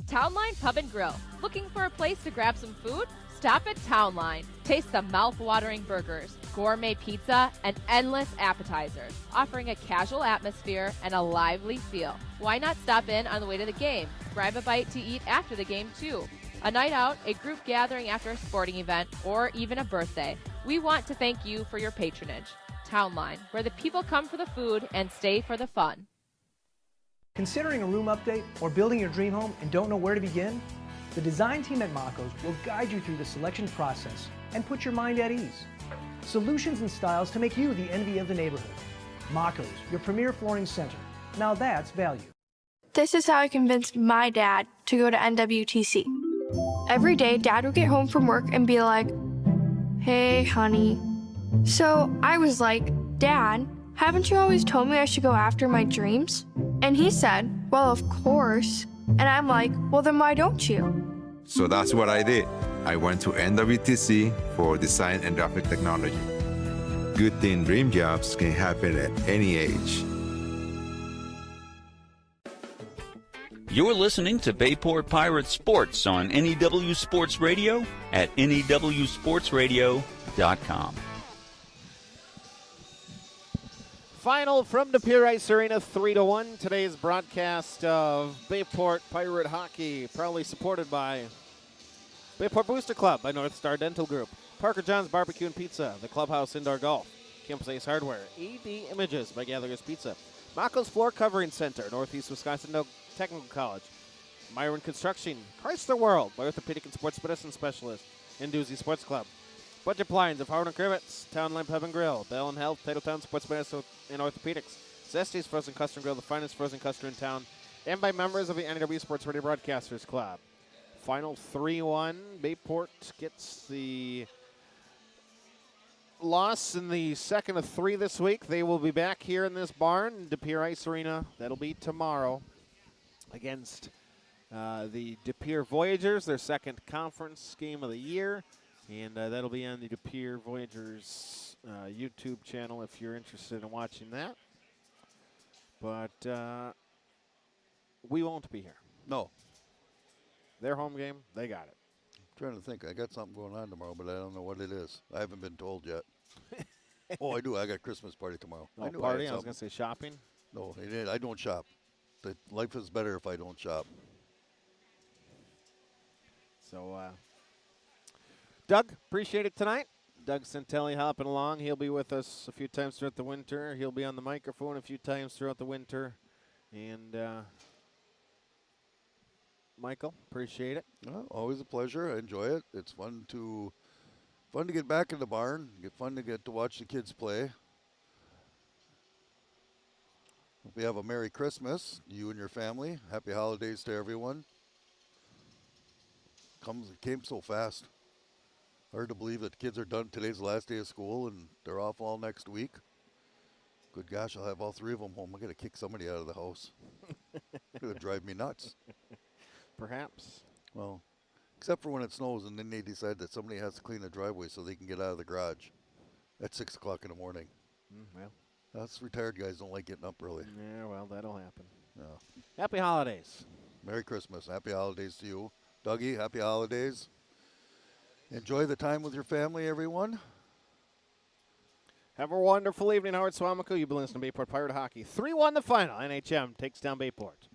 Townline Pub and Grill. Looking for a place to grab some food? Stop at Townline. Taste the mouth-watering burgers, gourmet pizza, and endless appetizers, offering a casual atmosphere and a lively feel. Why not stop in on the way to the game? Grab a bite to eat after the game, too. A night out, a group gathering after a sporting event, or even a birthday. We want to thank you for your patronage. Townline, where the people come for the food and stay for the fun. Considering a room update or building your dream home and don't know where to begin? The design team at Mako's will guide you through the selection process and put your mind at ease. Solutions and styles to make you the envy of the neighborhood. Mako's, your premier flooring center. Now that's value. This is how I convinced my dad to go to NWTC. Every day, Dad would get home from work and be like, "Hey, honey." So I was like, "Dad, haven't you always told me I should go after my dreams?" And he said, "Well, of course." And I'm like, "Well, then why don't you?" So that's what I did. I went to NWTC for design and graphic technology. Good thing dream jobs can happen at any age. You're listening to Bayport Pirates Sports on NEW Sports Radio at newsportsradio.com. Final from De Pere Ice Arena, 3-1. Today's broadcast of Bayport Pirate Hockey, proudly supported by Bayport Booster Club, by North Star Dental Group, Parker John's Barbecue and Pizza, the Clubhouse Indoor Golf, Campus Ace Hardware, AD Images by Gallagher's Pizza, Mako's Floor Covering Center, Northeast Wisconsin Technical College, Myron Construction, Chrysler World, by Orthopedic and Sports Medicine Specialist, and Doozy Sports Club. Budget Blinds of Howard and Crivets, Townline Pub and Grill, Bell and Health, Titletown Sports Medicine and Orthopedics, Zesty's Frozen Custard Grill, the finest frozen custard in town, and by members of the NEW Sports Radio Broadcasters Club. Final 3-1. Bayport gets the loss in the second of 3 this week. They will be back here in this barn, De Pere Ice Arena. That'll be tomorrow against the De Pere Voyagers, their second conference game of the year. And that'll be on the De Pere Voyagers YouTube channel if you're interested in watching that. But we won't be here. No. Their home game, they got it. I'm trying to think. I got something going on tomorrow, but I don't know what it is. I haven't been told yet. Oh, I do. I got a Christmas party tomorrow. Oh, I knew party? I was going to say shopping. No, I don't shop. Life is better if I don't shop. So, Doug, appreciate it tonight. Doug Santelli hopping along. He'll be with us a few times throughout the winter. He'll be on the microphone a few times throughout the winter. And Michael, appreciate it. Well, always a pleasure. I enjoy it. It's fun to get back in the barn. Fun to get to watch the kids play. Hope you have a Merry Christmas, you and your family. Happy holidays to everyone. It came so fast. Hard to believe that the kids are done. Today's the last day of school, and they're off all next week. Good gosh, I'll have all 3 of them home. I'm going to kick somebody out of the house. It's going to drive me nuts. Perhaps. Well, except for when it snows, and then they decide that somebody has to clean the driveway so they can get out of the garage at 6 o'clock in the morning. Well, us retired guys don't like getting up early. Yeah, well, that'll happen. Yeah. Happy holidays. Merry Christmas. Happy holidays to you. Dougie, happy holidays. Enjoy the time with your family, everyone. Have a wonderful evening, Howard Swamico. You've been listening to Bayport Pirate Hockey. 3-1 the final. NHM takes down Bayport.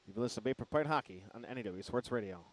You've been listening to Bayport Pirate Hockey on NEW Sports Radio.